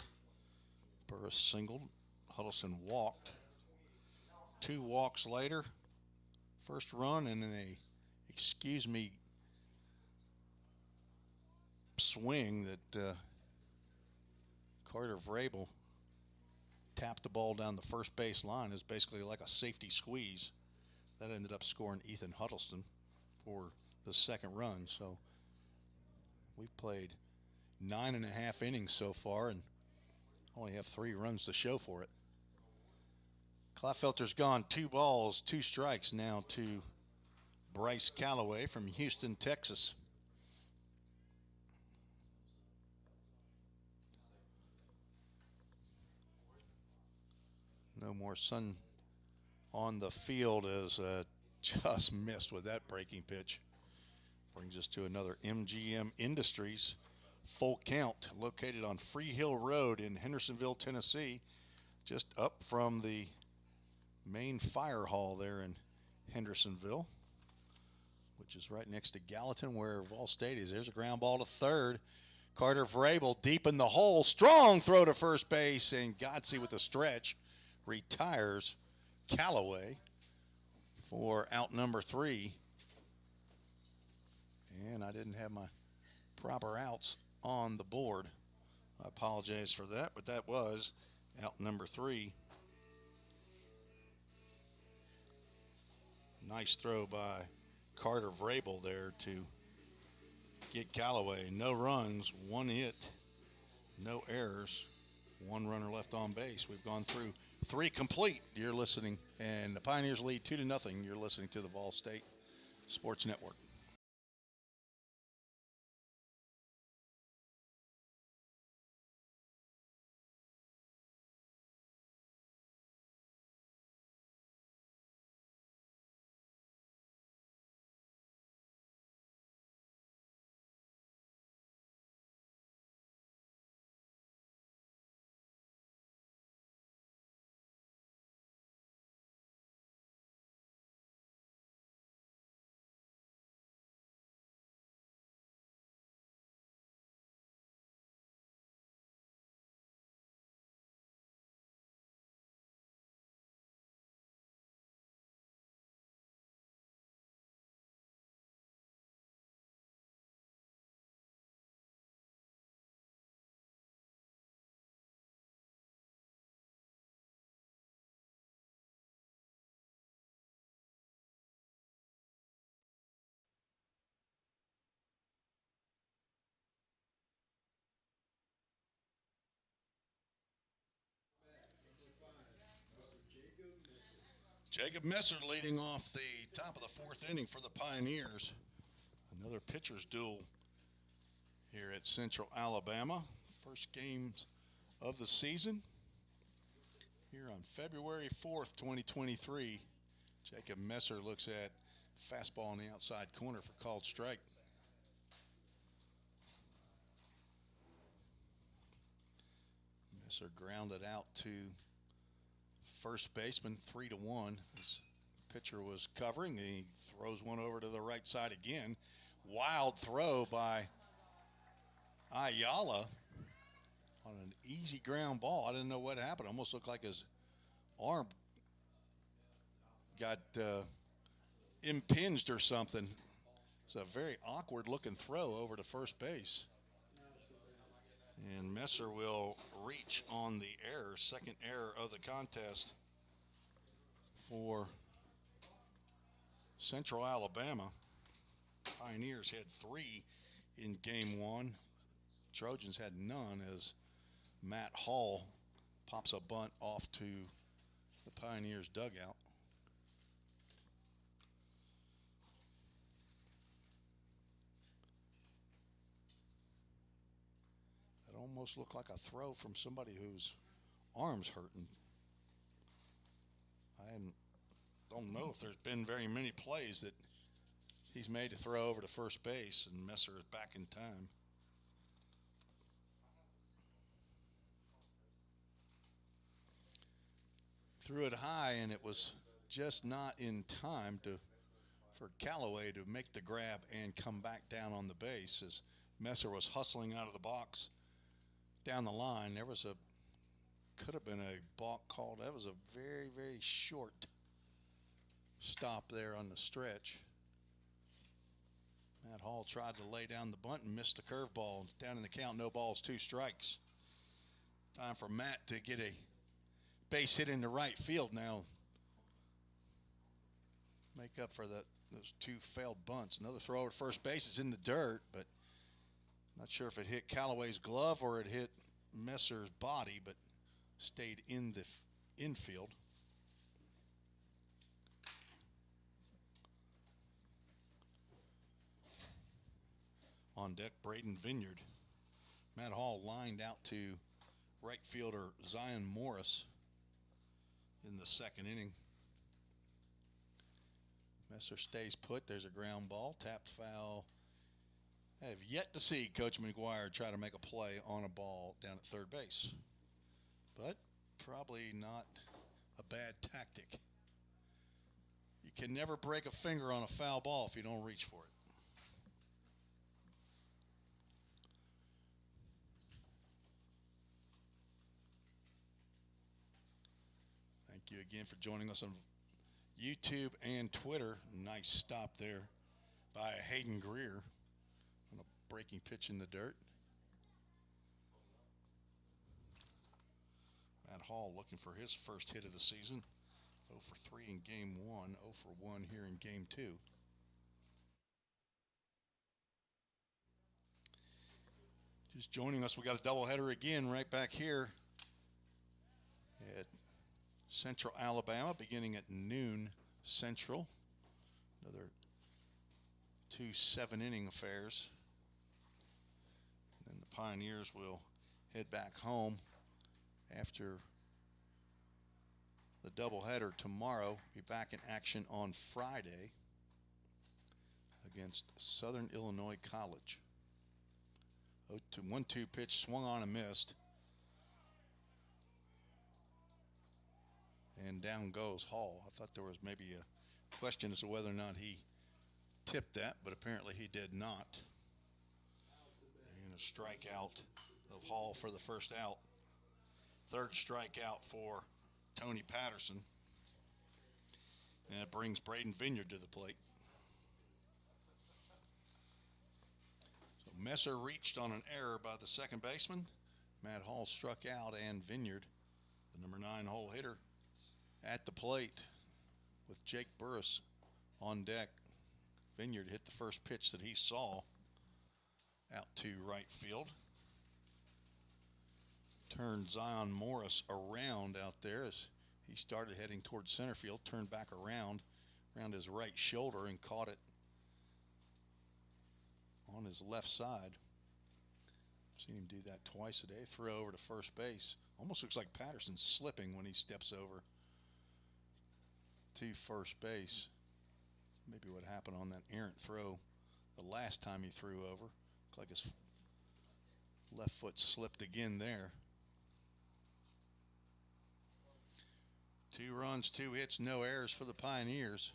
Speaker 1: Burris singled, Huddleston walked. 2 walks later, first run and then a excuse me swing that Carter Vrabel tapped the ball down the first base line. Is basically like a safety squeeze. That ended up scoring Ethan Huddleston for the second run. So we've played 9.5 innings so far and only have 3 runs to show for it. Klotfelter's gone 2 balls, 2 strikes now to Bryce Callaway from Houston, Texas. No more sun on the field is just missed with that breaking pitch. Brings us to another MGM Industries full count, located on Free Hill Road in Hendersonville, Tennessee, just up from the main fire hall there in Hendersonville, which is right next to Gallatin, where Vol State is. There's a ground ball to third. Carter Vrabel deep in the hole. Strong throw to first base, and Godsey with a stretch retires Callaway for out number 3. And I didn't have my proper outs on the board. I apologize for that, but that was out number 3. Nice throw by Carter Vrabel there to get Callaway. No runs, 1 hit, no errors, 1 runner left on base. We've gone through 3 complete. You're listening, and the Pioneers lead 2-0. You're listening to the Vol State Sports Network. Jacob Messer leading off the top of the 4th inning for the Pioneers. Another pitcher's duel here at Central Alabama. First games of the season here on February 4th, 2023. Jacob Messer looks at fastball on the outside corner for called strike. Messer grounded out to first baseman, 3-1. His pitcher was covering. He throws one over to the right side again. Wild throw by Ayala on an easy ground ball. I didn't know what happened. Almost looked like his arm got impinged or something. It's a very awkward looking throw over to first base. And Messer will reach on the error, second error of the contest for Central Alabama. Pioneers had 3 in game 1. Trojans had none, as Matt Hall pops a bunt off to the Pioneers dugout. That almost looked like a throw from somebody whose arm's hurting. I don't know if there's been very many plays that he's made to throw over to first base, and Messer is back in time. Threw it high, and it was just not in time for Callaway to make the grab and come back down on the base, as Messer was hustling out of the box down the line. There was could have been a balk called. That was a very, very short stop there on the stretch. Matt Hall tried to lay down the bunt and missed the curveball. Down in the count, no balls, 2 strikes. Time for Matt to get a base hit into right field now. Make up for those 2 failed bunts. Another throw over first base. It's in the dirt, but not sure if it hit Callaway's glove or it hit Messer's body, but stayed in the infield. On deck, Braden Vineyard. Matt Hall lined out to right fielder Zion Morris in the 2nd inning. Messer stays put. There's a ground ball. Tapped foul. I have yet to see Coach McGuire try to make a play on a ball down at third base. But probably not a bad tactic. You can never break a finger on a foul ball if you don't reach for it. Thank you again for joining us on YouTube and Twitter. Nice stop there by Hayden Greer on a breaking pitch in the dirt. Matt Hall looking for his first hit of the season. 0 for 3 in game 1, 0 for 1 here in game 2. Just joining us, we got a doubleheader again right back here at Central Alabama, beginning at noon Central. Another 2 7-inning affairs. And then the Pioneers will head back home after the doubleheader tomorrow. Be back in action on Friday against Southern Illinois College. 1-2 pitch swung on and missed. And down goes Hall. I thought there was maybe a question as to whether or not he tipped that, but apparently he did not. And a strikeout of Hall for the first out. Third strikeout for Tony Patterson. And it brings Braden Vineyard to the plate. So Messer reached on an error by the second baseman. Matt Hall struck out, and Vineyard, the number 9 hole hitter, at the plate with Jake Burris on deck. Vineyard hit the first pitch that he saw out to right field. Turned Zion Morris around out there as he started heading towards center field, turned back around his right shoulder and caught it on his left side. Seen him do that twice a day. Throw over to first base. Almost looks like Patterson's slipping when he steps over to first base. Maybe what happened on that errant throw the last time he threw over. Looked like his left foot slipped again there. 2 runs, 2 hits, no errors for the Pioneers.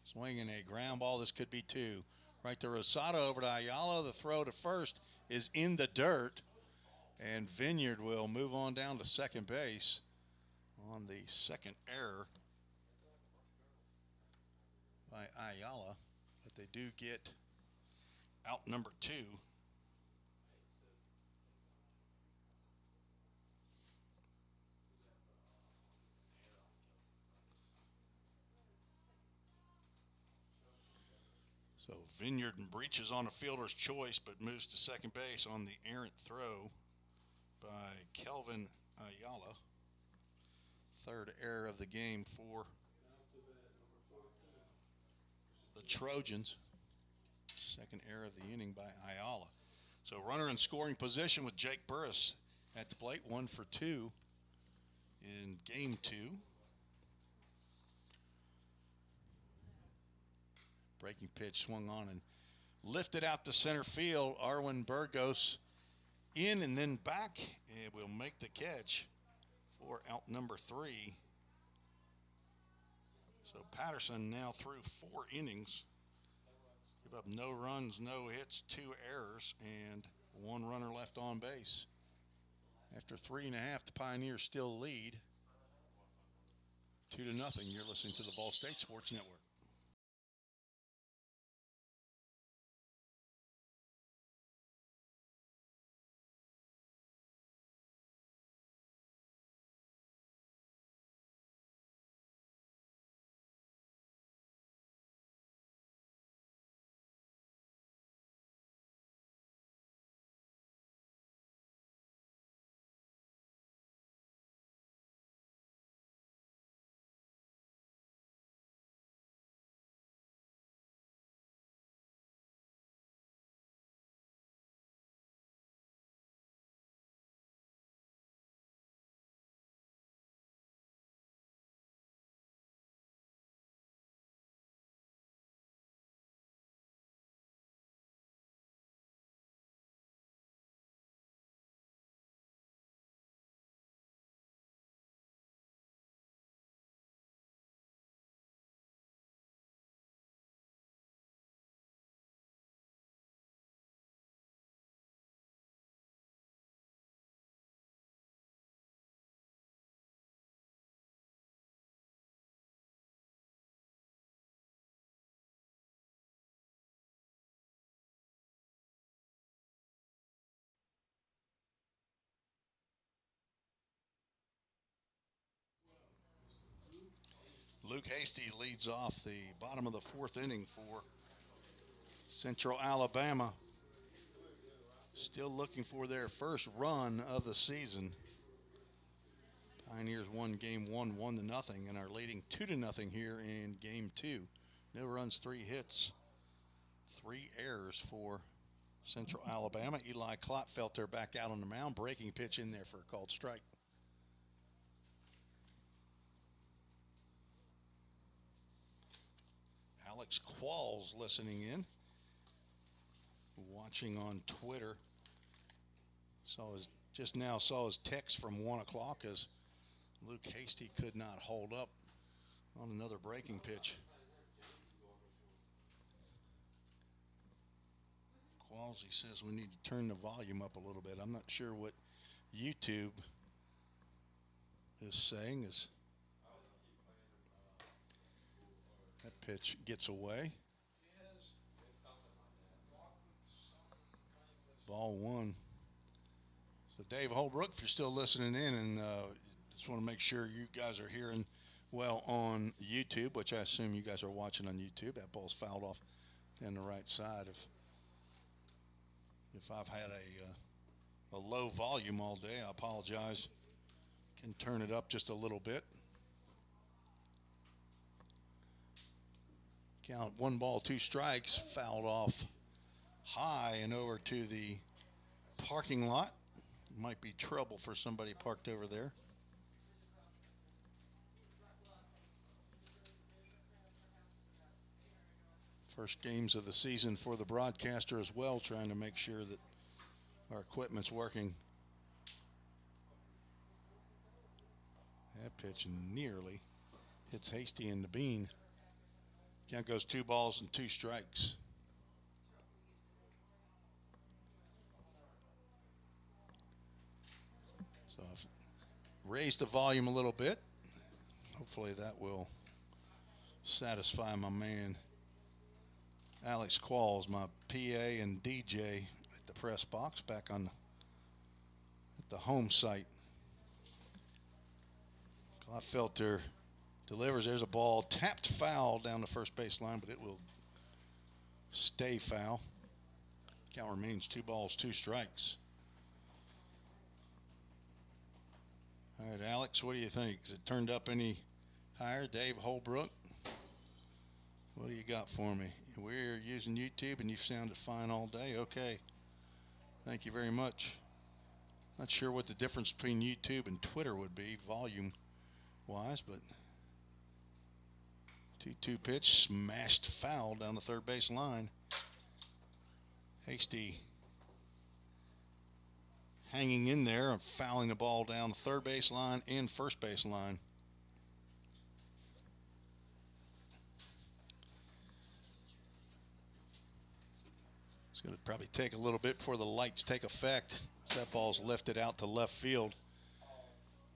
Speaker 1: Swinging a ground ball. This could be 2. Right to Rosado, over to Ayala. The throw to first is in the dirt. And Vineyard will move on down to second base on the second error by Ayala. But they do get out number 2. So Vineyard breaches on a fielder's choice, but moves to second base on the errant throw by Kelvin Ayala. Third error of the game for the Trojans. Second error of the inning by Ayala. So runner in scoring position with Jake Burris at the plate. 1 for 2 in game 2. Breaking pitch swung on and lifted out to center field. Arwin Burgos in and then back, and will make the catch for out number 3. So Patterson now through 4 innings. Give up no runs, no hits, 2 errors, and 1 runner left on base. After 3 1/2, the Pioneers still lead 2-0. You're listening to the Ball State Sports Network. Luke Hasty leads off the bottom of the fourth inning for Central Alabama. Still looking for their first run of the season. Pioneers won game one, 1-0, and are leading 2-0 here in game two. No runs, 3 hits, 3 errors for Central Alabama. Eli Klotfelter back out on the mound. Breaking pitch in there for a called strike. Alex Qualls listening in, watching on Twitter. Just now saw his text from 1 o'clock as Luke Hasty could not hold up on another breaking pitch. Qualls, he says we need to turn the volume up a little bit. I'm not sure what YouTube is saying. As that pitch gets away. Ball 1. So Dave Holbrook, if you're still listening in, and just want to make sure you guys are hearing well on YouTube, which I assume you guys are watching on YouTube. That ball's fouled off in the right side. If I've had a low volume all day, I apologize. Can turn it up just a little bit. Count 1 ball, 2 strikes, fouled off high and over to the parking lot. Might be trouble for somebody parked over there. First games of the season for the broadcaster as well, trying to make sure that our equipment's working. That pitch nearly hits Hasty in the bean. Count goes 2 balls and 2 strikes. So I've raised the volume a little bit. Hopefully that will satisfy my man Alex Qualls, my PA and DJ at the press box back on at the home site. Klotfelter delivers. There's a ball tapped foul down the first base line, but it will stay foul. Count remains 2 balls, 2 strikes. All right, Alex, what do you think? Has it turned up any higher? Dave Holbrook, what do you got for me? We're using YouTube, and you've sounded fine all day. Okay. Thank you very much. Not sure what the difference between YouTube and Twitter would be, volume-wise, but 2-2 pitch, smashed foul down the third base line. Hasty hanging in there and fouling the ball down the third base line and first base line. It's going to probably take a little bit before the lights take effect as that ball's lifted out to left field.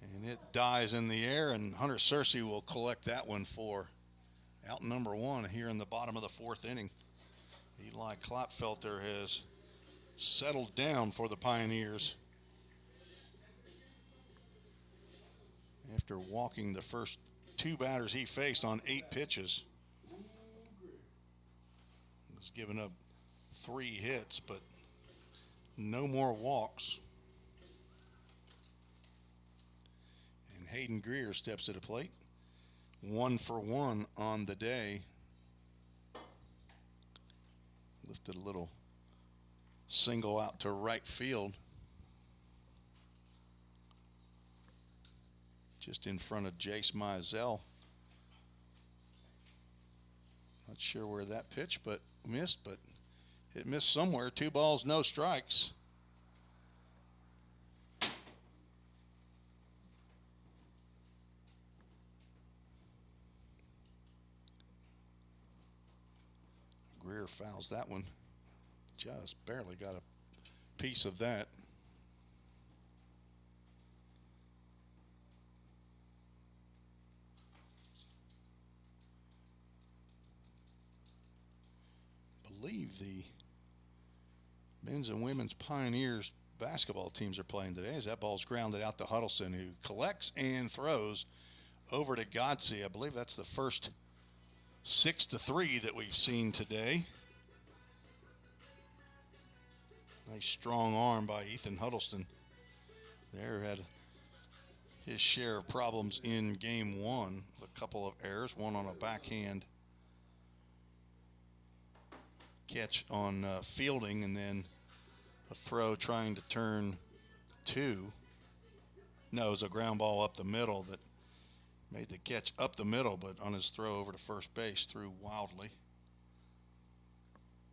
Speaker 1: And it dies in the air, and Hunter Searcy will collect that one for out number 1 here in the bottom of the 4th inning. Eli Klotfelter has settled down for the Pioneers after walking the first 2 batters he faced on 8 pitches. He's given up 3 hits, but no more walks. And Hayden Greer steps to the plate. 1 for 1 on the day. Lifted a little single out to right field, just in front of Jace Mizell. Not sure where that pitch missed, but it missed somewhere. 2 balls, no strikes. Greer fouls that one. Just barely got a piece of that. I believe the men's and women's Pioneers basketball teams are playing today as that ball's grounded out to Huddleston, who collects and throws over to Godsey. I believe that's the first 6-3 that we've seen today. Nice strong arm by Ethan Huddleston. There had his share of problems in game one. A couple of errors, one on a backhand catch on fielding, and then a throw trying to turn two. No, it was a ground ball up the middle that made the catch up the middle, but on his throw over to first base, threw wildly.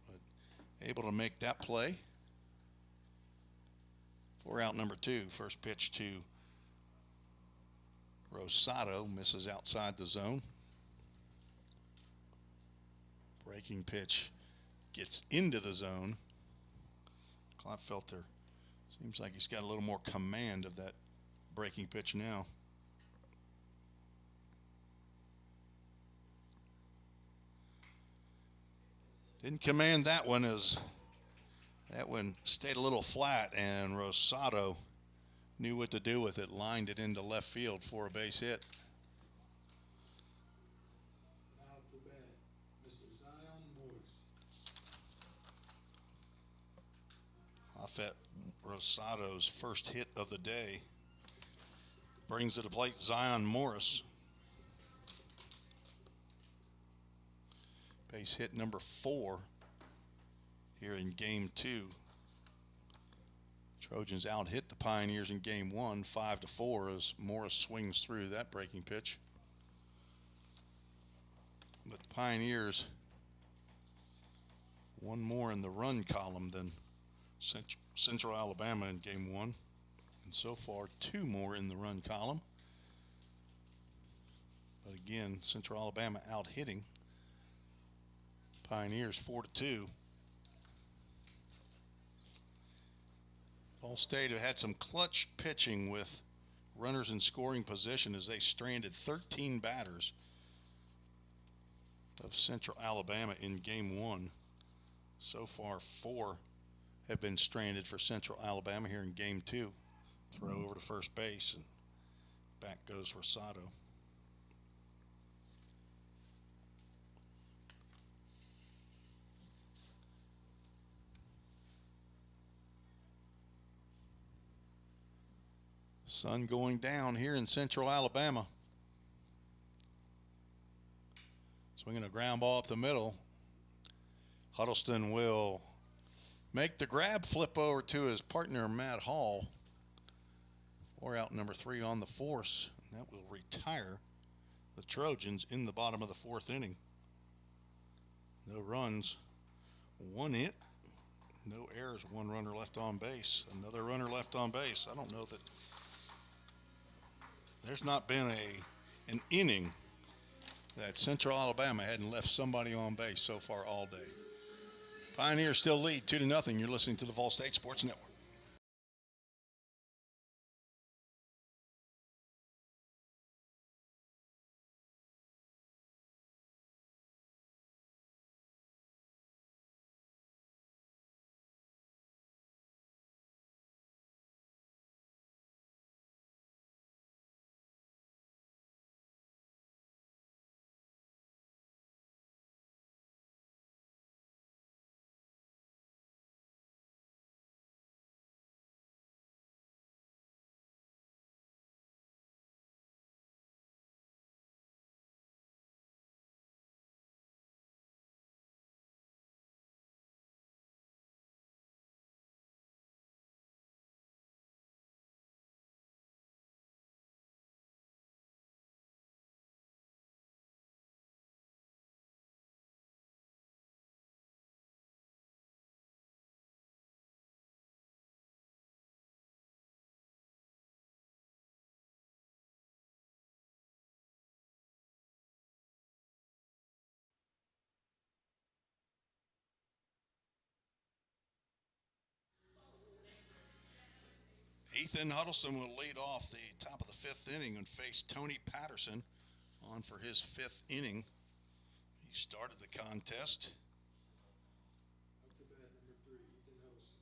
Speaker 1: But able to make that play. For out number two, first pitch to Rosado, misses outside the zone. Breaking pitch gets into the zone. Klopfelter seems like he's got a little more command of that breaking pitch now. Didn't command that one, as that one stayed a little flat, and Rosado knew what to do with it, lined it into left field for a base hit.
Speaker 2: Now to bat, Mr. Zion Morris.
Speaker 1: Off at Rosado's first hit of the day. Brings to the plate Zion Morris. Base hit number 4 here in game 2. Trojans out hit the Pioneers in game 1, 5-4, as Morris swings through that breaking pitch. But the Pioneers, one more in the run column than Central Alabama in game 1. And so far, 2 more in the run column. But again, Central Alabama out hitting Pioneers 4-2. Ball State had some clutch pitching with runners in scoring position as they stranded 13 batters of Central Alabama in game 1. So far, 4 have been stranded for Central Alabama here in game 2. Throw over to first base, and back goes Rosado. Sun going down here in Central Alabama. Swinging a ground ball up the middle. Huddleston will make the grab, flip over to his partner, Matt Hall. For out number 3 on the force. And that will retire the Trojans in the bottom of the 4th inning. No runs, 1 hit, no errors, 1 runner left on base. Another runner left on base. I don't know that there's not been an inning that Central Alabama hadn't left somebody on base so far all day. Pioneers still lead 2-0. You're listening to the Vol State Sports Network. Ethan Huddleston will lead off the top of the 5th inning and face Tony Patterson on for his 5th inning. He started the contest.
Speaker 2: Up to bat, number 3, Ethan Huddleston.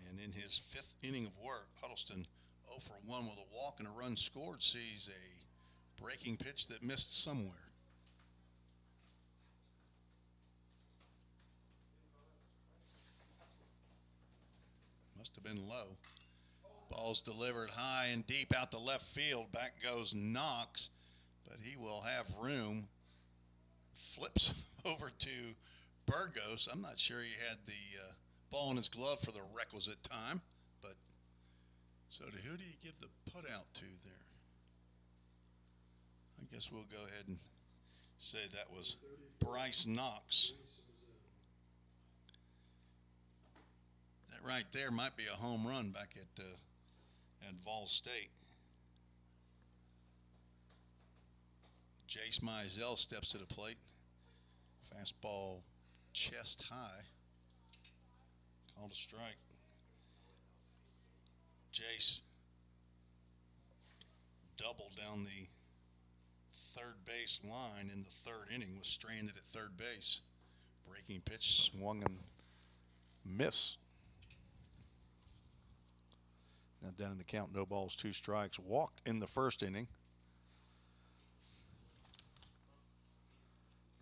Speaker 1: And in his 5th inning of work, Huddleston 0 for 1 with a walk and a run scored, sees a breaking pitch that missed somewhere. Must have been low. Ball's delivered high and deep out the left field. Back goes Knox, but he will have room. Flips over to Burgos. I'm not sure he had the ball in his glove for the requisite time, but so who do you give the put out to there? I guess we'll go ahead and say that was Bryce Knox. That right there might be a home run back at Vol State. Jace Mizell steps to the plate. Fastball chest high. Called a strike. Jace doubled down the third base line in the third inning, was stranded at third base. Breaking pitch swung and missed. Now down in the count, no balls, 2 strikes. Walked in the first inning.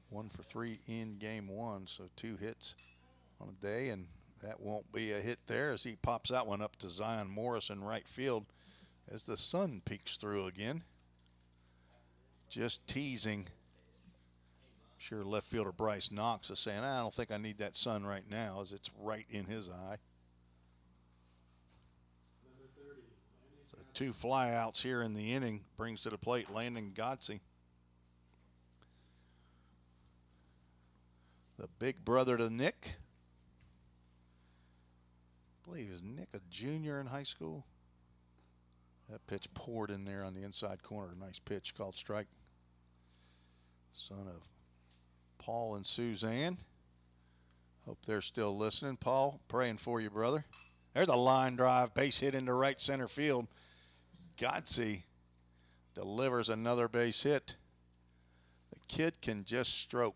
Speaker 1: 1 for 3 in game 1, so 2 hits on a day, and that won't be a hit there as he pops that one up to Zion Morris in right field as the sun peeks through again. Just teasing. I'm sure left fielder Bryce Knox is saying, I don't think I need that sun right now, as it's right in his eye. So 2 flyouts here in the inning brings to the plate Landon Godsey. The big brother to Nick. I believe is Nick a junior in high school? That pitch poured in there on the inside corner. Nice pitch, called strike. Son of Paul and Suzanne. Hope they're still listening. Paul, praying for you, brother. There's a line drive, base hit into right center field. Godsey delivers another base hit. The kid can just stroke.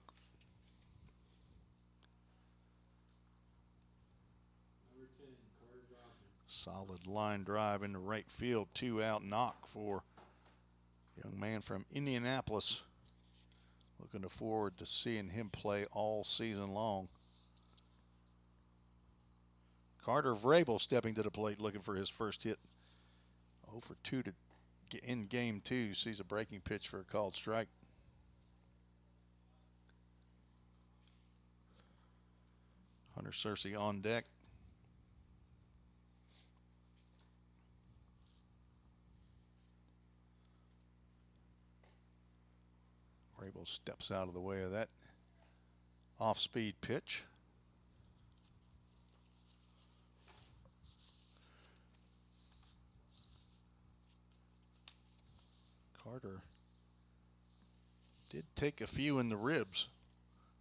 Speaker 1: Solid line drive into right field. 2 out knock for young man from Indianapolis. Looking forward to seeing him play all season long. Carter Vrabel stepping to the plate looking for his first hit. 0 for 2 to in game 2. Sees a breaking pitch for a called strike. Hunter Cersei on deck. Vrabel steps out of the way of that off-speed pitch. Carter did take a few in the ribs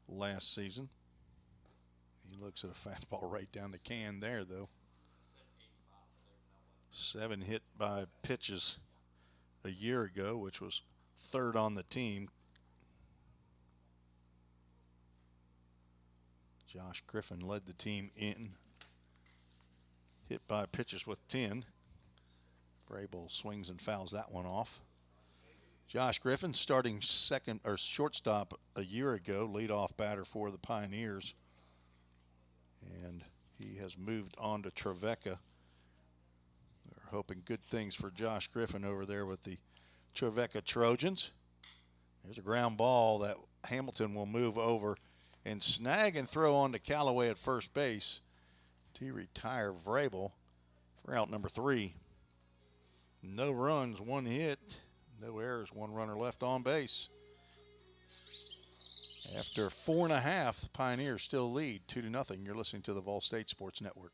Speaker 1: last season. He looks at a fastball right down the can there, though. 7 hit by pitches a year ago, which was 3rd on the team. Josh Griffin led the team in hit by pitches with 10. Vrabel swings and fouls that one off. Josh Griffin starting second or shortstop a year ago, leadoff batter for the Pioneers. And he has moved on to Trevecca. We're hoping good things for Josh Griffin over there with the Trevecca Trojans. There's a ground ball that Hamilton will move over and snag and throw on to Callaway at first base to retire Vrabel for out number 3. No runs, 1 hit, no errors, 1 runner left on base. After 4 1/2, the Pioneers still lead 2-0. You're listening to the Vol State Sports Network.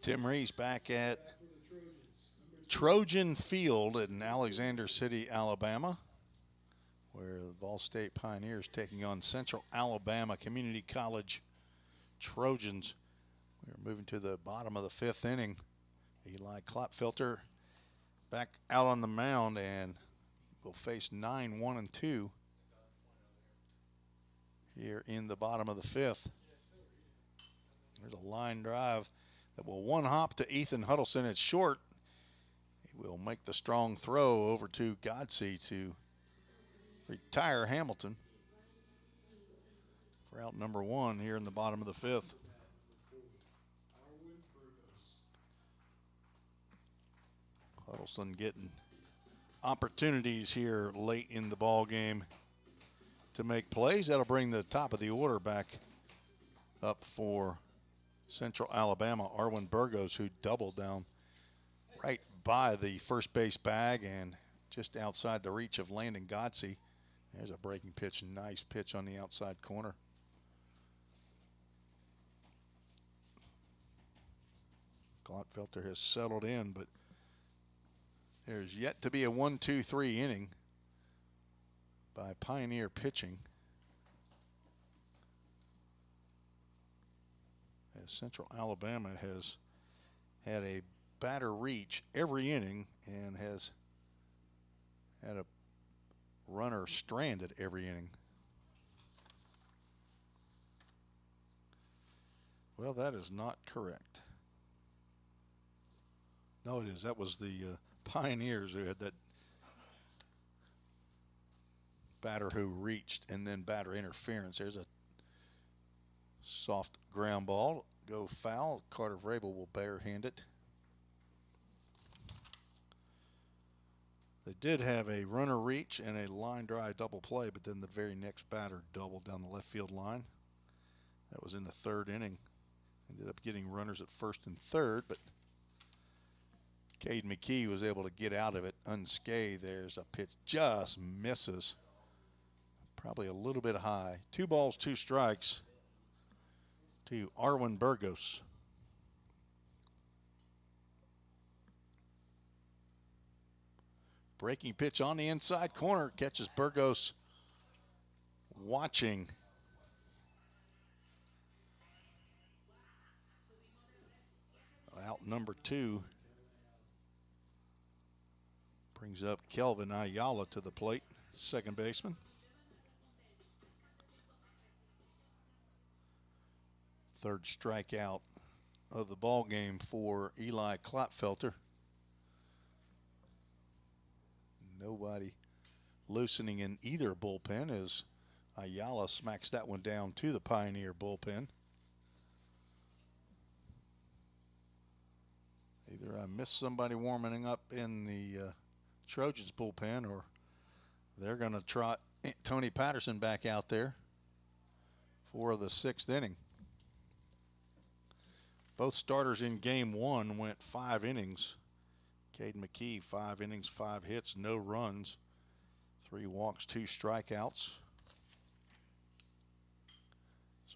Speaker 1: Tim Rees back at Trojan Field in Alexander City, Alabama, where the Ball State Pioneers taking on Central Alabama Community College Trojans. We're moving to the bottom of the fifth inning. Eli Klopfelter back out on the mound and will face 9-1-2 here in the bottom of the fifth. There's a line drive that will one hop to Ethan Huddleston. It's short. He will make the strong throw over to Godsey to retire Hamilton for out number one here in the bottom of the fifth. Huddleston getting opportunities here late in the ball game to make plays. That'll bring the top of the order back up for Central Alabama. Arwen Burgos, who doubled down right by the first base bag and just outside the reach of Landon Godsey. There's a breaking pitch, nice pitch on the outside corner. Klopfelter has settled in, but there's yet to be a 1-2-3 inning by Pioneer pitching, as Central Alabama has had a batter reach every inning and has had a runner stranded every inning. Well, that is not correct. No, it is. That was the Pioneers who had that batter who reached and then batter interference. There's a soft ground ball. Go foul. Carter Vrabel will barehand it. They did have a runner reach and a line drive double play, but then the very next batter doubled down the left field line. That was in the third inning. Ended up getting runners at first and third, but Cade McKee was able to get out of it unscathed. There's a pitch, just misses. Probably a little bit high. 2 balls, 2 strikes to Arwen Burgos. Breaking pitch on the inside corner, catches Burgos watching. Out number 2. Brings up Kelvin Ayala to the plate, second baseman. Third strikeout of the ball game for Eli Klopfelter. Nobody loosening in either bullpen as Ayala smacks that one down to the Pioneer bullpen. Either I missed somebody warming up in the Trojans bullpen, or they're going to trot Tony Patterson back out there for the 6th inning. Both starters in game 1 went 5 innings. Cade McKee, 5 innings, 5 hits, no runs, 3 walks, 2 strikeouts.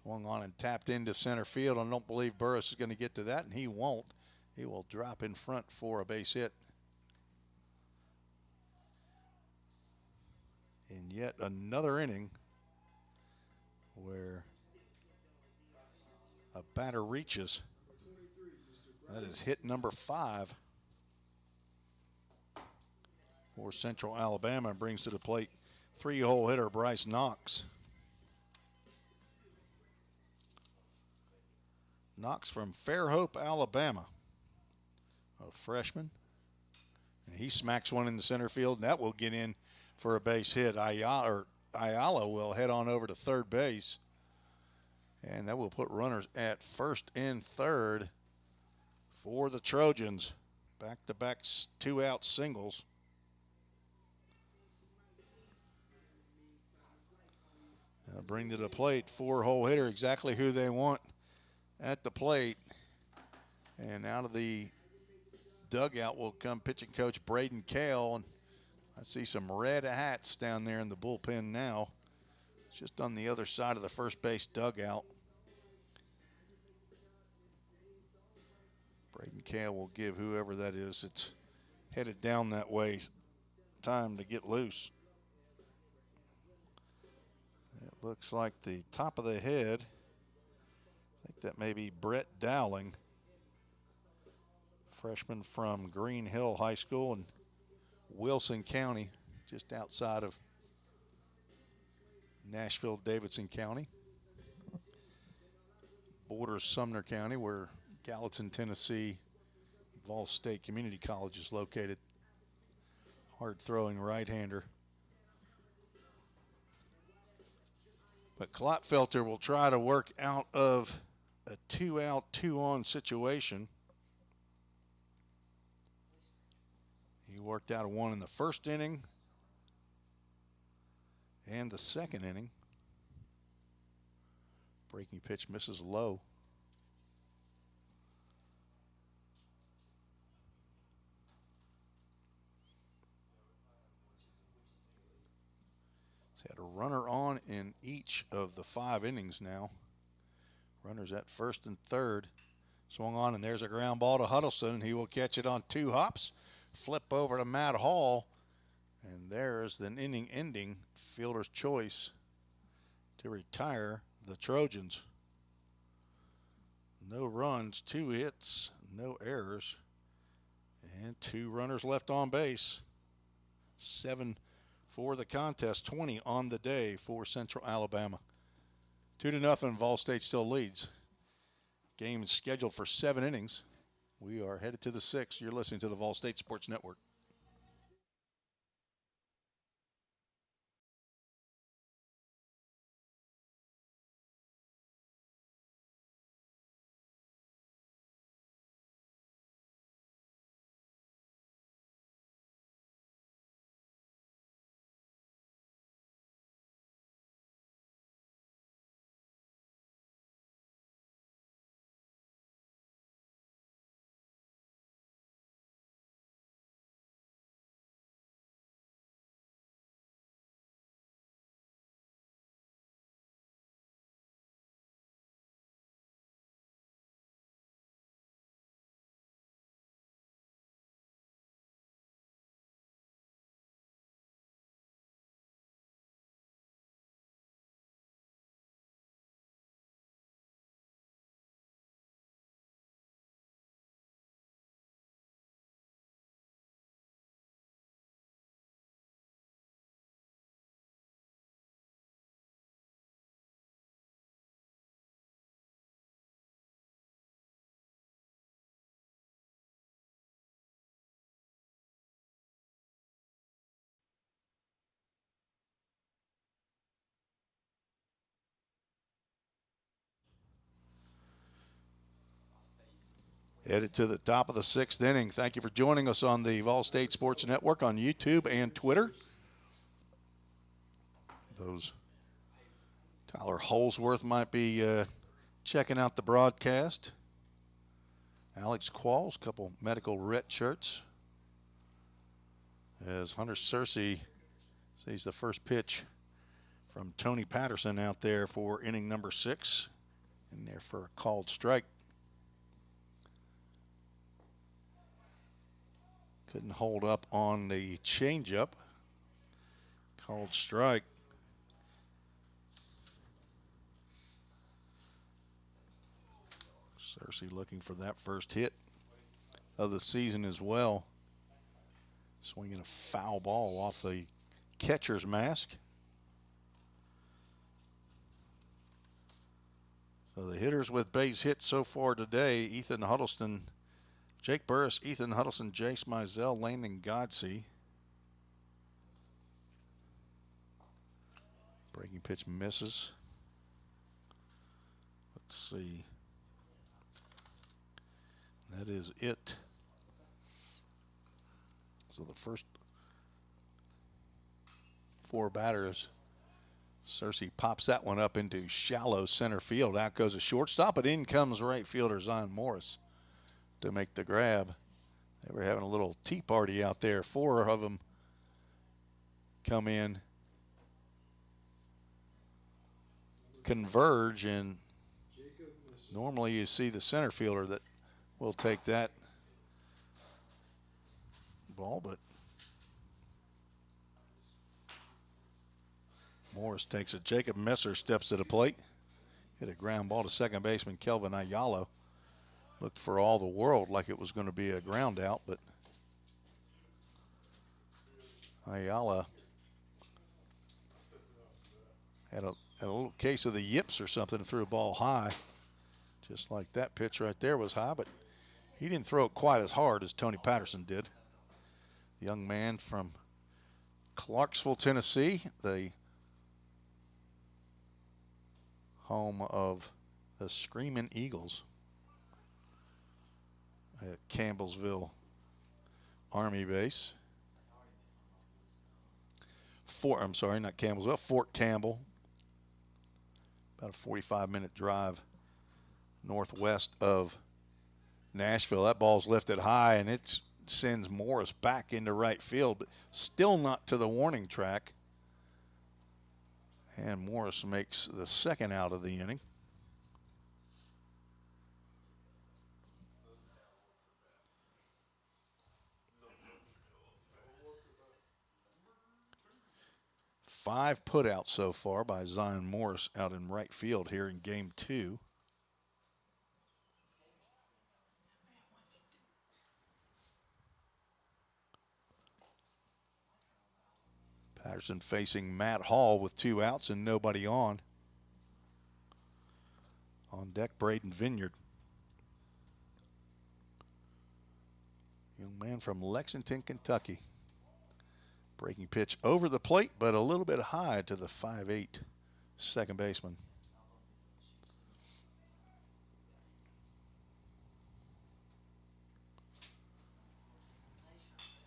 Speaker 1: Swung on and tapped into center field. I don't believe Burris is going to get to that, and he won't. He will drop in front for a base hit. And yet another inning where a batter reaches. That is hit number 5 for Central Alabama. Brings to the plate 3-hole hitter Bryce Knox. Knox from Fairhope, Alabama, a freshman. And he smacks one in the center field, and that will get in for a base hit. Ayala will head on over to third base, and that will put runners at first and third for the Trojans. Back-to-back 2-out singles. Bring to the plate 4-hole hitter, exactly who they want at the plate. And out of the dugout will come pitching coach Braden Kale. And I see some red hats down there in the bullpen now, just on the other side of the first base dugout.
Speaker 3: Braden Kale will give whoever that is, it's headed down that way, time to get loose. It looks like the top of the head. I think that may be Brett Dowling, freshman from Green Hill High School in Wilson County, just outside of Nashville, Davidson County. Borders Sumner County, where Gallatin, Tennessee, Vol State Community College is located. Hard-throwing right-hander. But Klotfelter will try to work out of a 2-out, 2-on situation. He worked out a 1 in the first inning and the second inning. Breaking pitch misses low. He's had a runner on in each of the 5 innings now. Runners at first and third. Swung on, and there's a ground ball to Huddleston. He will catch it on 2 hops. Flip over to Matt Hall. And there's the inning-ending fielder's choice to retire the Trojans. No runs, 2 hits, no errors, and 2 runners left on base. 7 for the contest, 20 on the day for Central Alabama. 2-0, Vol State still leads. Game is scheduled for 7 innings. We are headed to the 6th. You're listening to the Vol State Sports Network. Headed to the top of the 6th inning. Thank you for joining us on the Vol State Sports Network on YouTube and Twitter. Those Tyler Holsworth might be checking out the broadcast. Alex Qualls, couple medical ret shirts. As Hunter Searcy sees the first pitch from Tony Patterson out there for inning number 6. In there for a called strike. Couldn't hold up on the changeup. Called strike. Searcy looking for that first hit of the season as well. Swinging a foul ball off the catcher's mask. So the hitters with base hits so far today: Ethan Huddleston, Jake Burris, Ethan Huddleston, Jace Mizell, Landon Godsey. Breaking pitch misses. Let's see. That is it. So the first 4 batters, Searcy pops that one up into shallow center field. Out goes a shortstop, but in comes right fielder Zion Morris to make the grab. They were having a little tea party out there. 4 of them come in, converge, and normally you see the center fielder that will take that ball, but Morris takes it. Jacob Messer steps to the plate. Hit a ground ball to second baseman Kelvin Ayala. Looked for all the world like it was going to be a ground out, but Ayala had a little case of the yips or something and threw a ball high. Just like that pitch right there was high, but he didn't throw it quite as hard as Tony Patterson did. The young man from Clarksville, Tennessee, the home of the Screaming Eagles at Campbellsville Army Base. Not Campbellsville, Fort Campbell. About a 45-minute drive northwest of Nashville. That ball's lifted high, and it sends Morris back into right field, but still not to the warning track. And Morris makes the second out of the inning. Five putouts so far by Zion Morris out in right field here in game 2. Patterson facing Matt Hall with 2 outs and nobody on. On deck, Braden Vineyard. Young man from Lexington, Kentucky. Breaking pitch over the plate, but a little bit high to the 5'8" second baseman.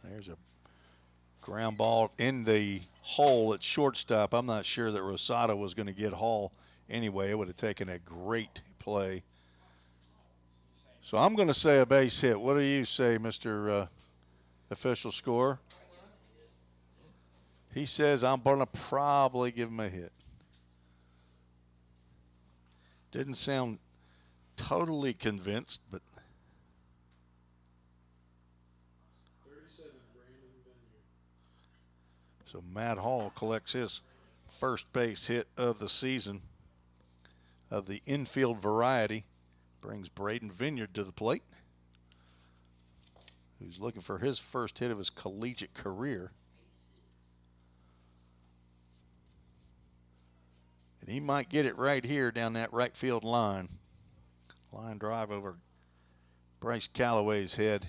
Speaker 3: There's a ground ball in the hole at shortstop. I'm not sure that Rosado was going to get Hall anyway. It would have taken a great play. So I'm going to say a base hit. What do you say, Mr. Official Score? He says I'm going to probably give him a hit. Didn't sound totally convinced, but
Speaker 2: 37, Brandon Vineyard.
Speaker 3: so Matt Hall collects his first base hit of the season of the infield variety. Brings Braden Vineyard to the plate, who's looking for his first hit of his collegiate career. And he might get it right here down that right field line. Line drive over Bryce Callaway's head.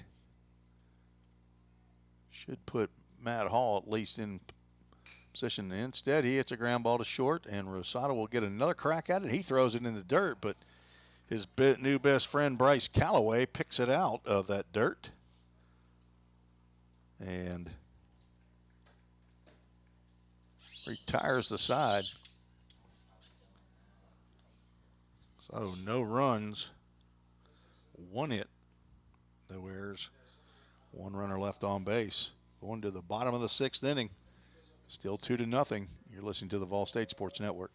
Speaker 3: Should put Matt Hall at least in position. Instead, he hits a ground ball to short, and Rosado will get another crack at it. He throws it in the dirt, but his new best friend Bryce Callaway picks it out of that dirt. And retires the side. So no runs, 1 hit. No errors, 1 runner left on base. Going to the bottom of the 6th inning. Still 2-0. You're listening to the Vol State Sports Network.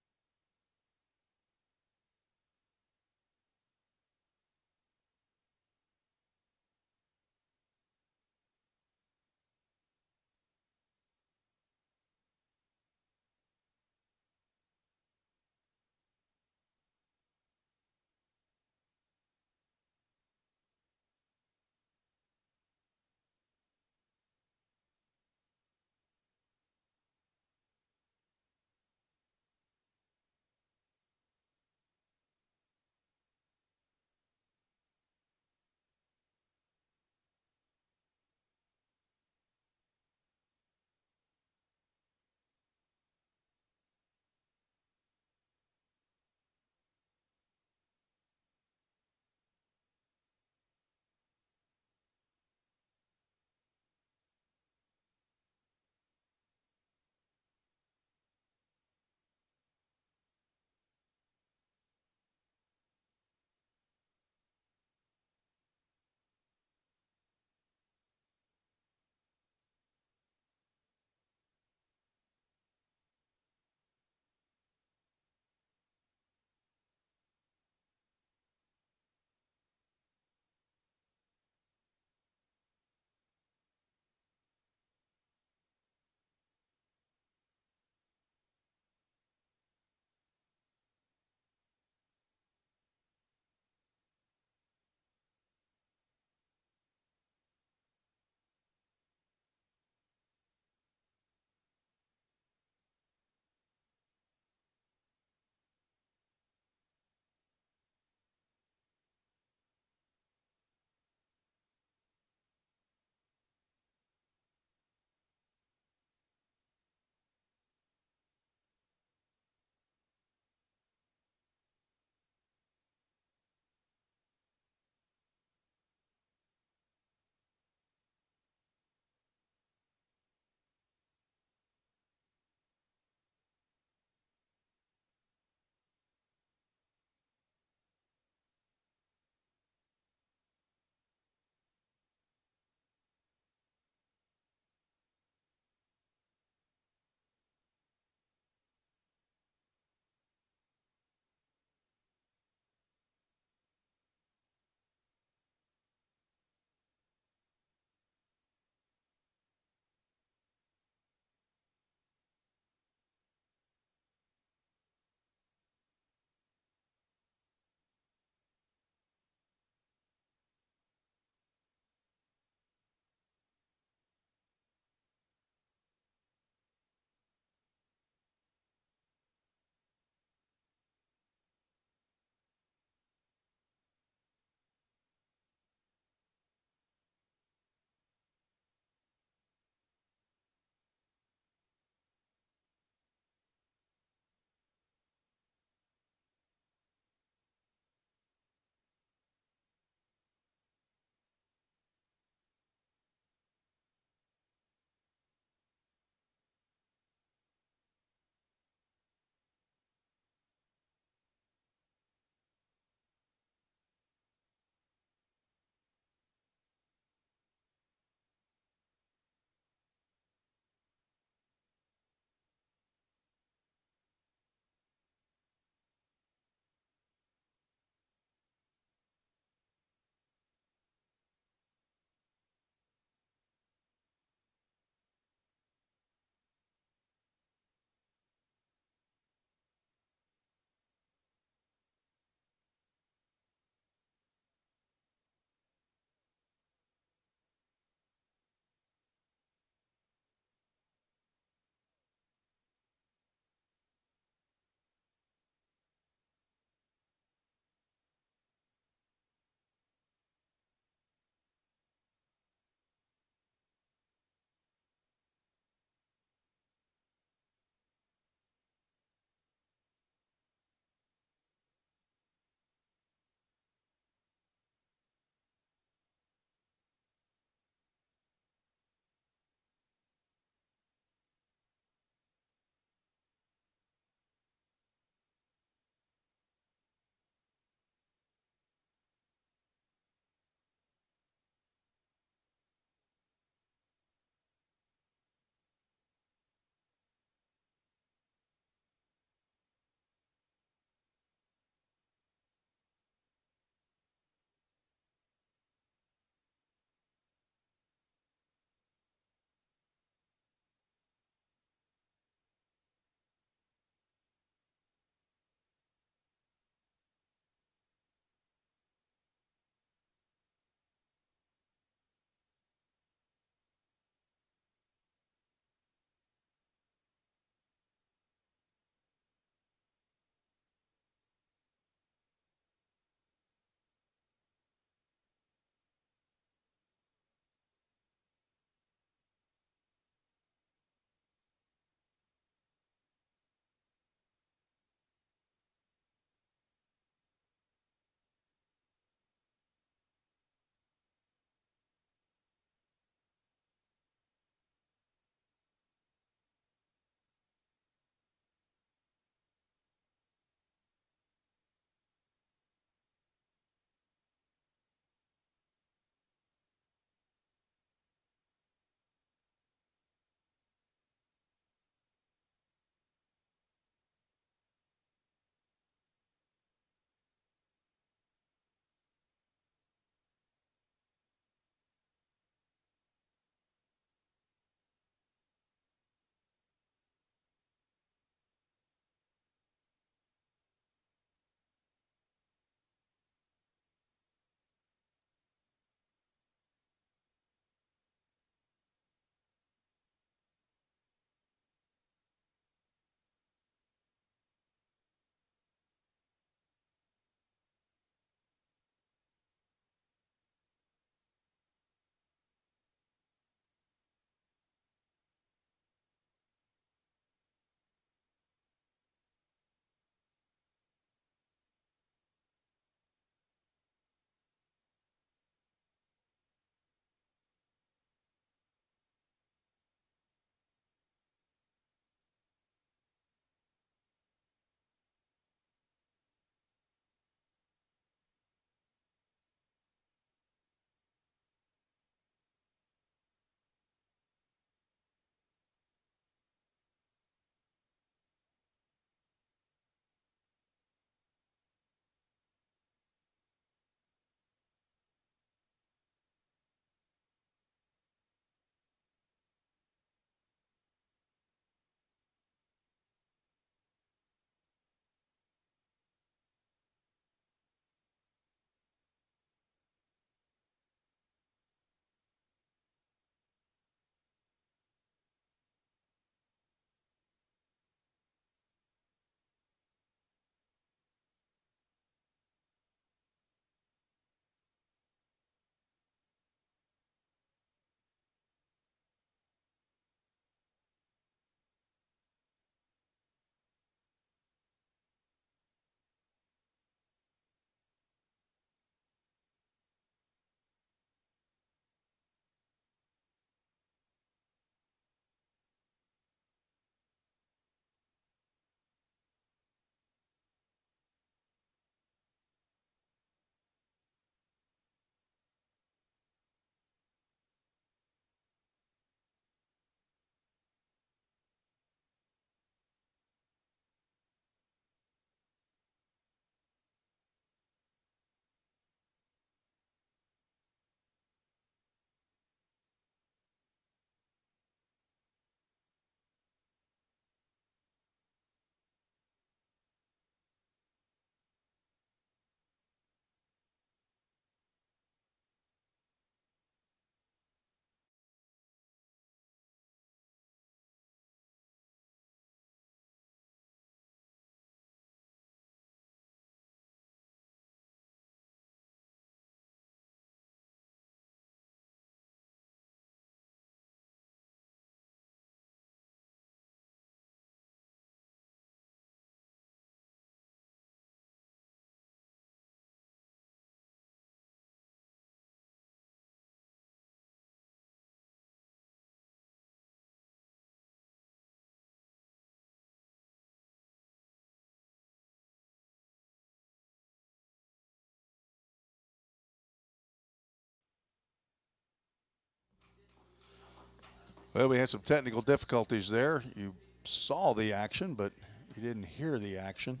Speaker 3: Well, we had some technical difficulties there. You saw the action, but you didn't hear the action.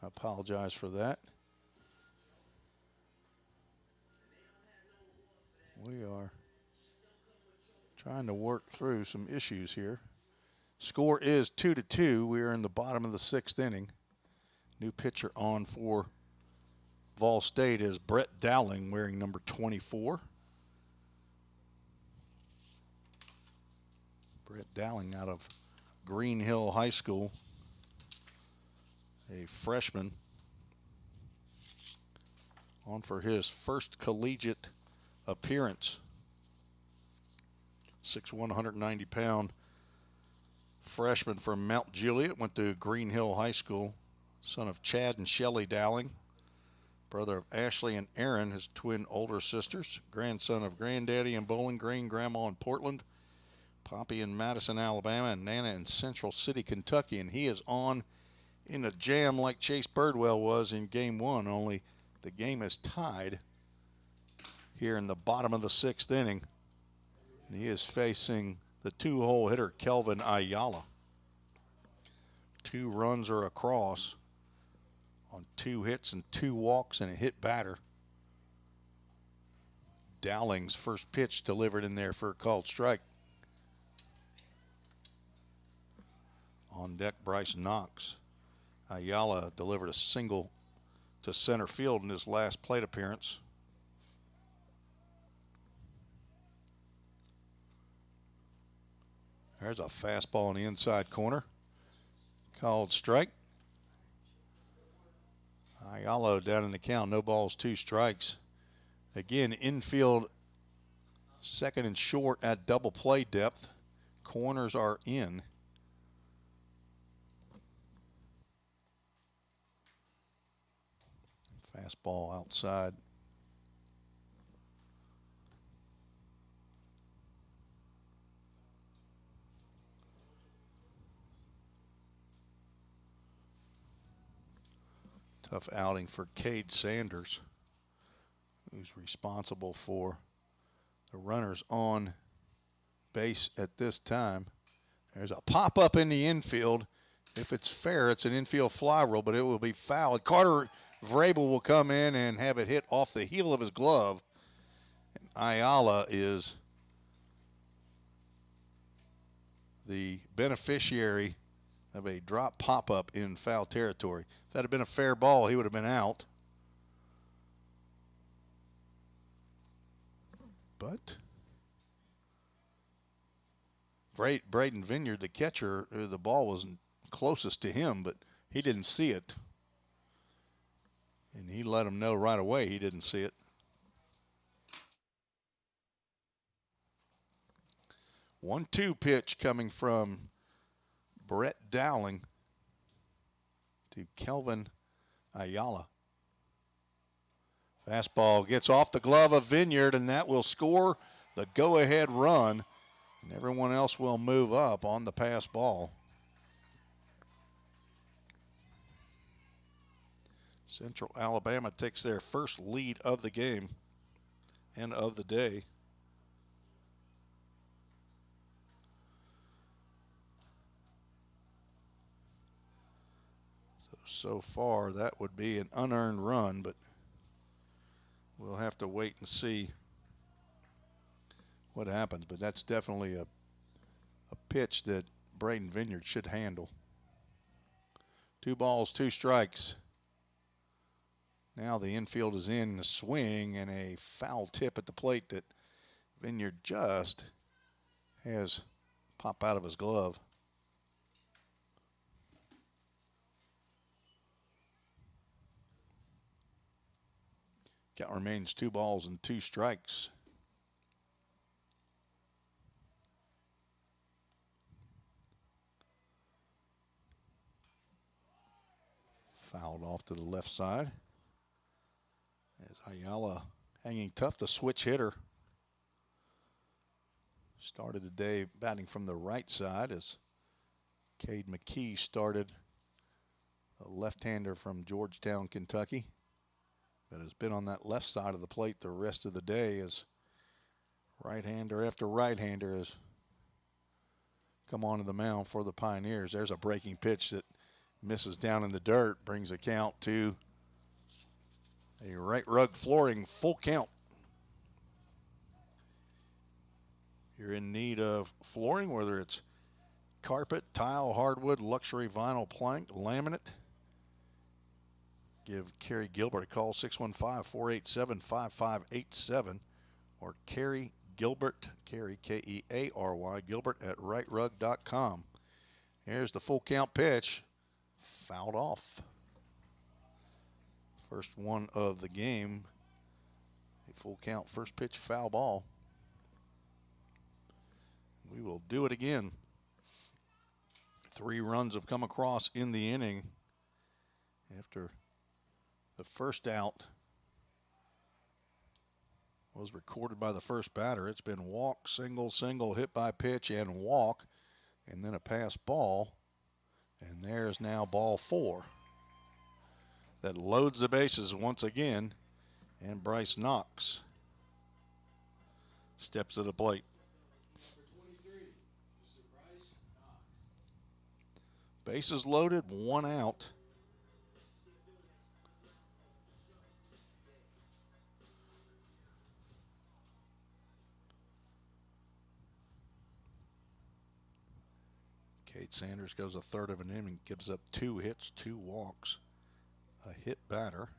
Speaker 3: I apologize for that. We are trying to work through some issues here. Score is 2-2. We are in the bottom of the 6th inning. New pitcher on for Vol State is Brett Dowling, wearing number 24. Brett Dowling out of Green Hill High School, a freshman, on for his first collegiate appearance. 6'1", 190-pound freshman from Mount Juliet, went to Green Hill High School, son of Chad and Shelley Dowling, brother of Ashley and Aaron, his twin older sisters, grandson of Granddaddy in Bowling Green, Grandma in Portland, Poppy in Madison, Alabama, and Nana in Central City, Kentucky. And he is on in a jam like Chase Birdwell was in Game 1, only the game is tied here in the bottom of the 6th inning. And he is facing the 2-hole hitter, Kelvin Ayala. 2 runs are across on 2 hits and 2 walks and a hit batter. Dowling's first pitch delivered in there for a called strike. On deck, Bryce Knox. Ayala delivered a single to center field in his last plate appearance. There's a fastball in the inside corner. Called strike. Ayala down in the count. No balls, 2 strikes. Again, infield, second and short at double play depth. Corners are in. Fastball outside. Tough outing for Cade Sanders, who's responsible for the runners on base at this time. There's a pop-up in the infield. If it's fair, it's an infield fly rule, but it will be foul. Carter Vrabel will come in and have it hit off the heel of his glove. And Ayala is the beneficiary of a drop pop-up in foul territory. If that had been a fair ball, he would have been out. But Braden Vineyard, the catcher, the ball was closest to him, but he didn't see it. And he let him know right away he didn't see it. One-two pitch coming from Brett Dowling to Kelvin Ayala. Fastball gets off the glove of Vineyard, and that will score the go-ahead run. And everyone else will move up on the pass ball. Central Alabama takes their first lead of the game and of the day. So far, that would be an unearned run, but we'll have to wait and see what happens. But that's definitely a pitch that Braden Vineyard should handle. 2 balls, 2 strikes. Now the infield is in, a swing and a foul tip at the plate that Vineyard just has pop out of his glove. Count remains 2 balls and 2 strikes. Fouled off to the left side. As Ayala hanging tough, the switch hitter. Started the day batting from the right side as Cade McKee started, a left-hander from Georgetown, Kentucky, but has been on that left side of the plate the rest of the day as right-hander after right-hander has come onto the mound for the Pioneers. There's a breaking pitch that misses down in the dirt, brings a count to a right rug flooring, full count. You're in need of flooring, whether it's carpet, tile, hardwood, luxury vinyl plank, laminate. Give Carrie Gilbert a call, 615-487-5587, or Carrie Gilbert, Carrie, K-E-A-R-Y, Gilbert at rightrug.com. Here's the full count pitch, fouled off. First one of the game, a full count first pitch foul ball. We will do it again. 3 runs have come across in the inning after the first out was recorded by the first batter. It's been walk, single, single, hit by pitch, and walk, and then a pass ball. And there's now ball 4. That loads the bases once again, and Bryce Knox steps to the plate. Bases loaded, 1 out. Kate Sanders goes a third of an inning, gives up 2 hits, 2 walks, a hit batter.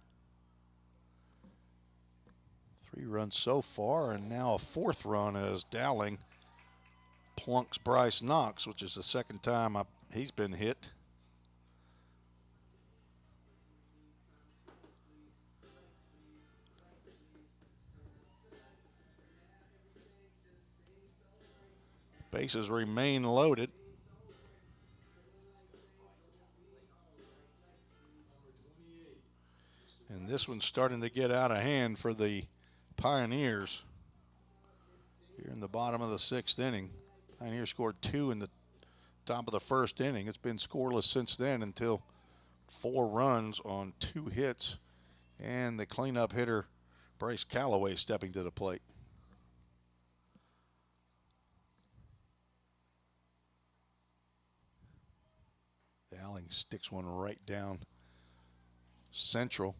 Speaker 3: 3 runs so far, and now a 4th run as Dowling plunks Bryce Knox, which is the second time he's been hit. Bases remain loaded. And this one's starting to get out of hand for the Pioneers. Here in the bottom of the 6th inning. Pioneers scored 2 in the top of the 1st inning. It's been scoreless since then until 4 runs on 2 hits. And the cleanup hitter, Bryce Calloway, stepping to the plate. Dowling sticks one right down central.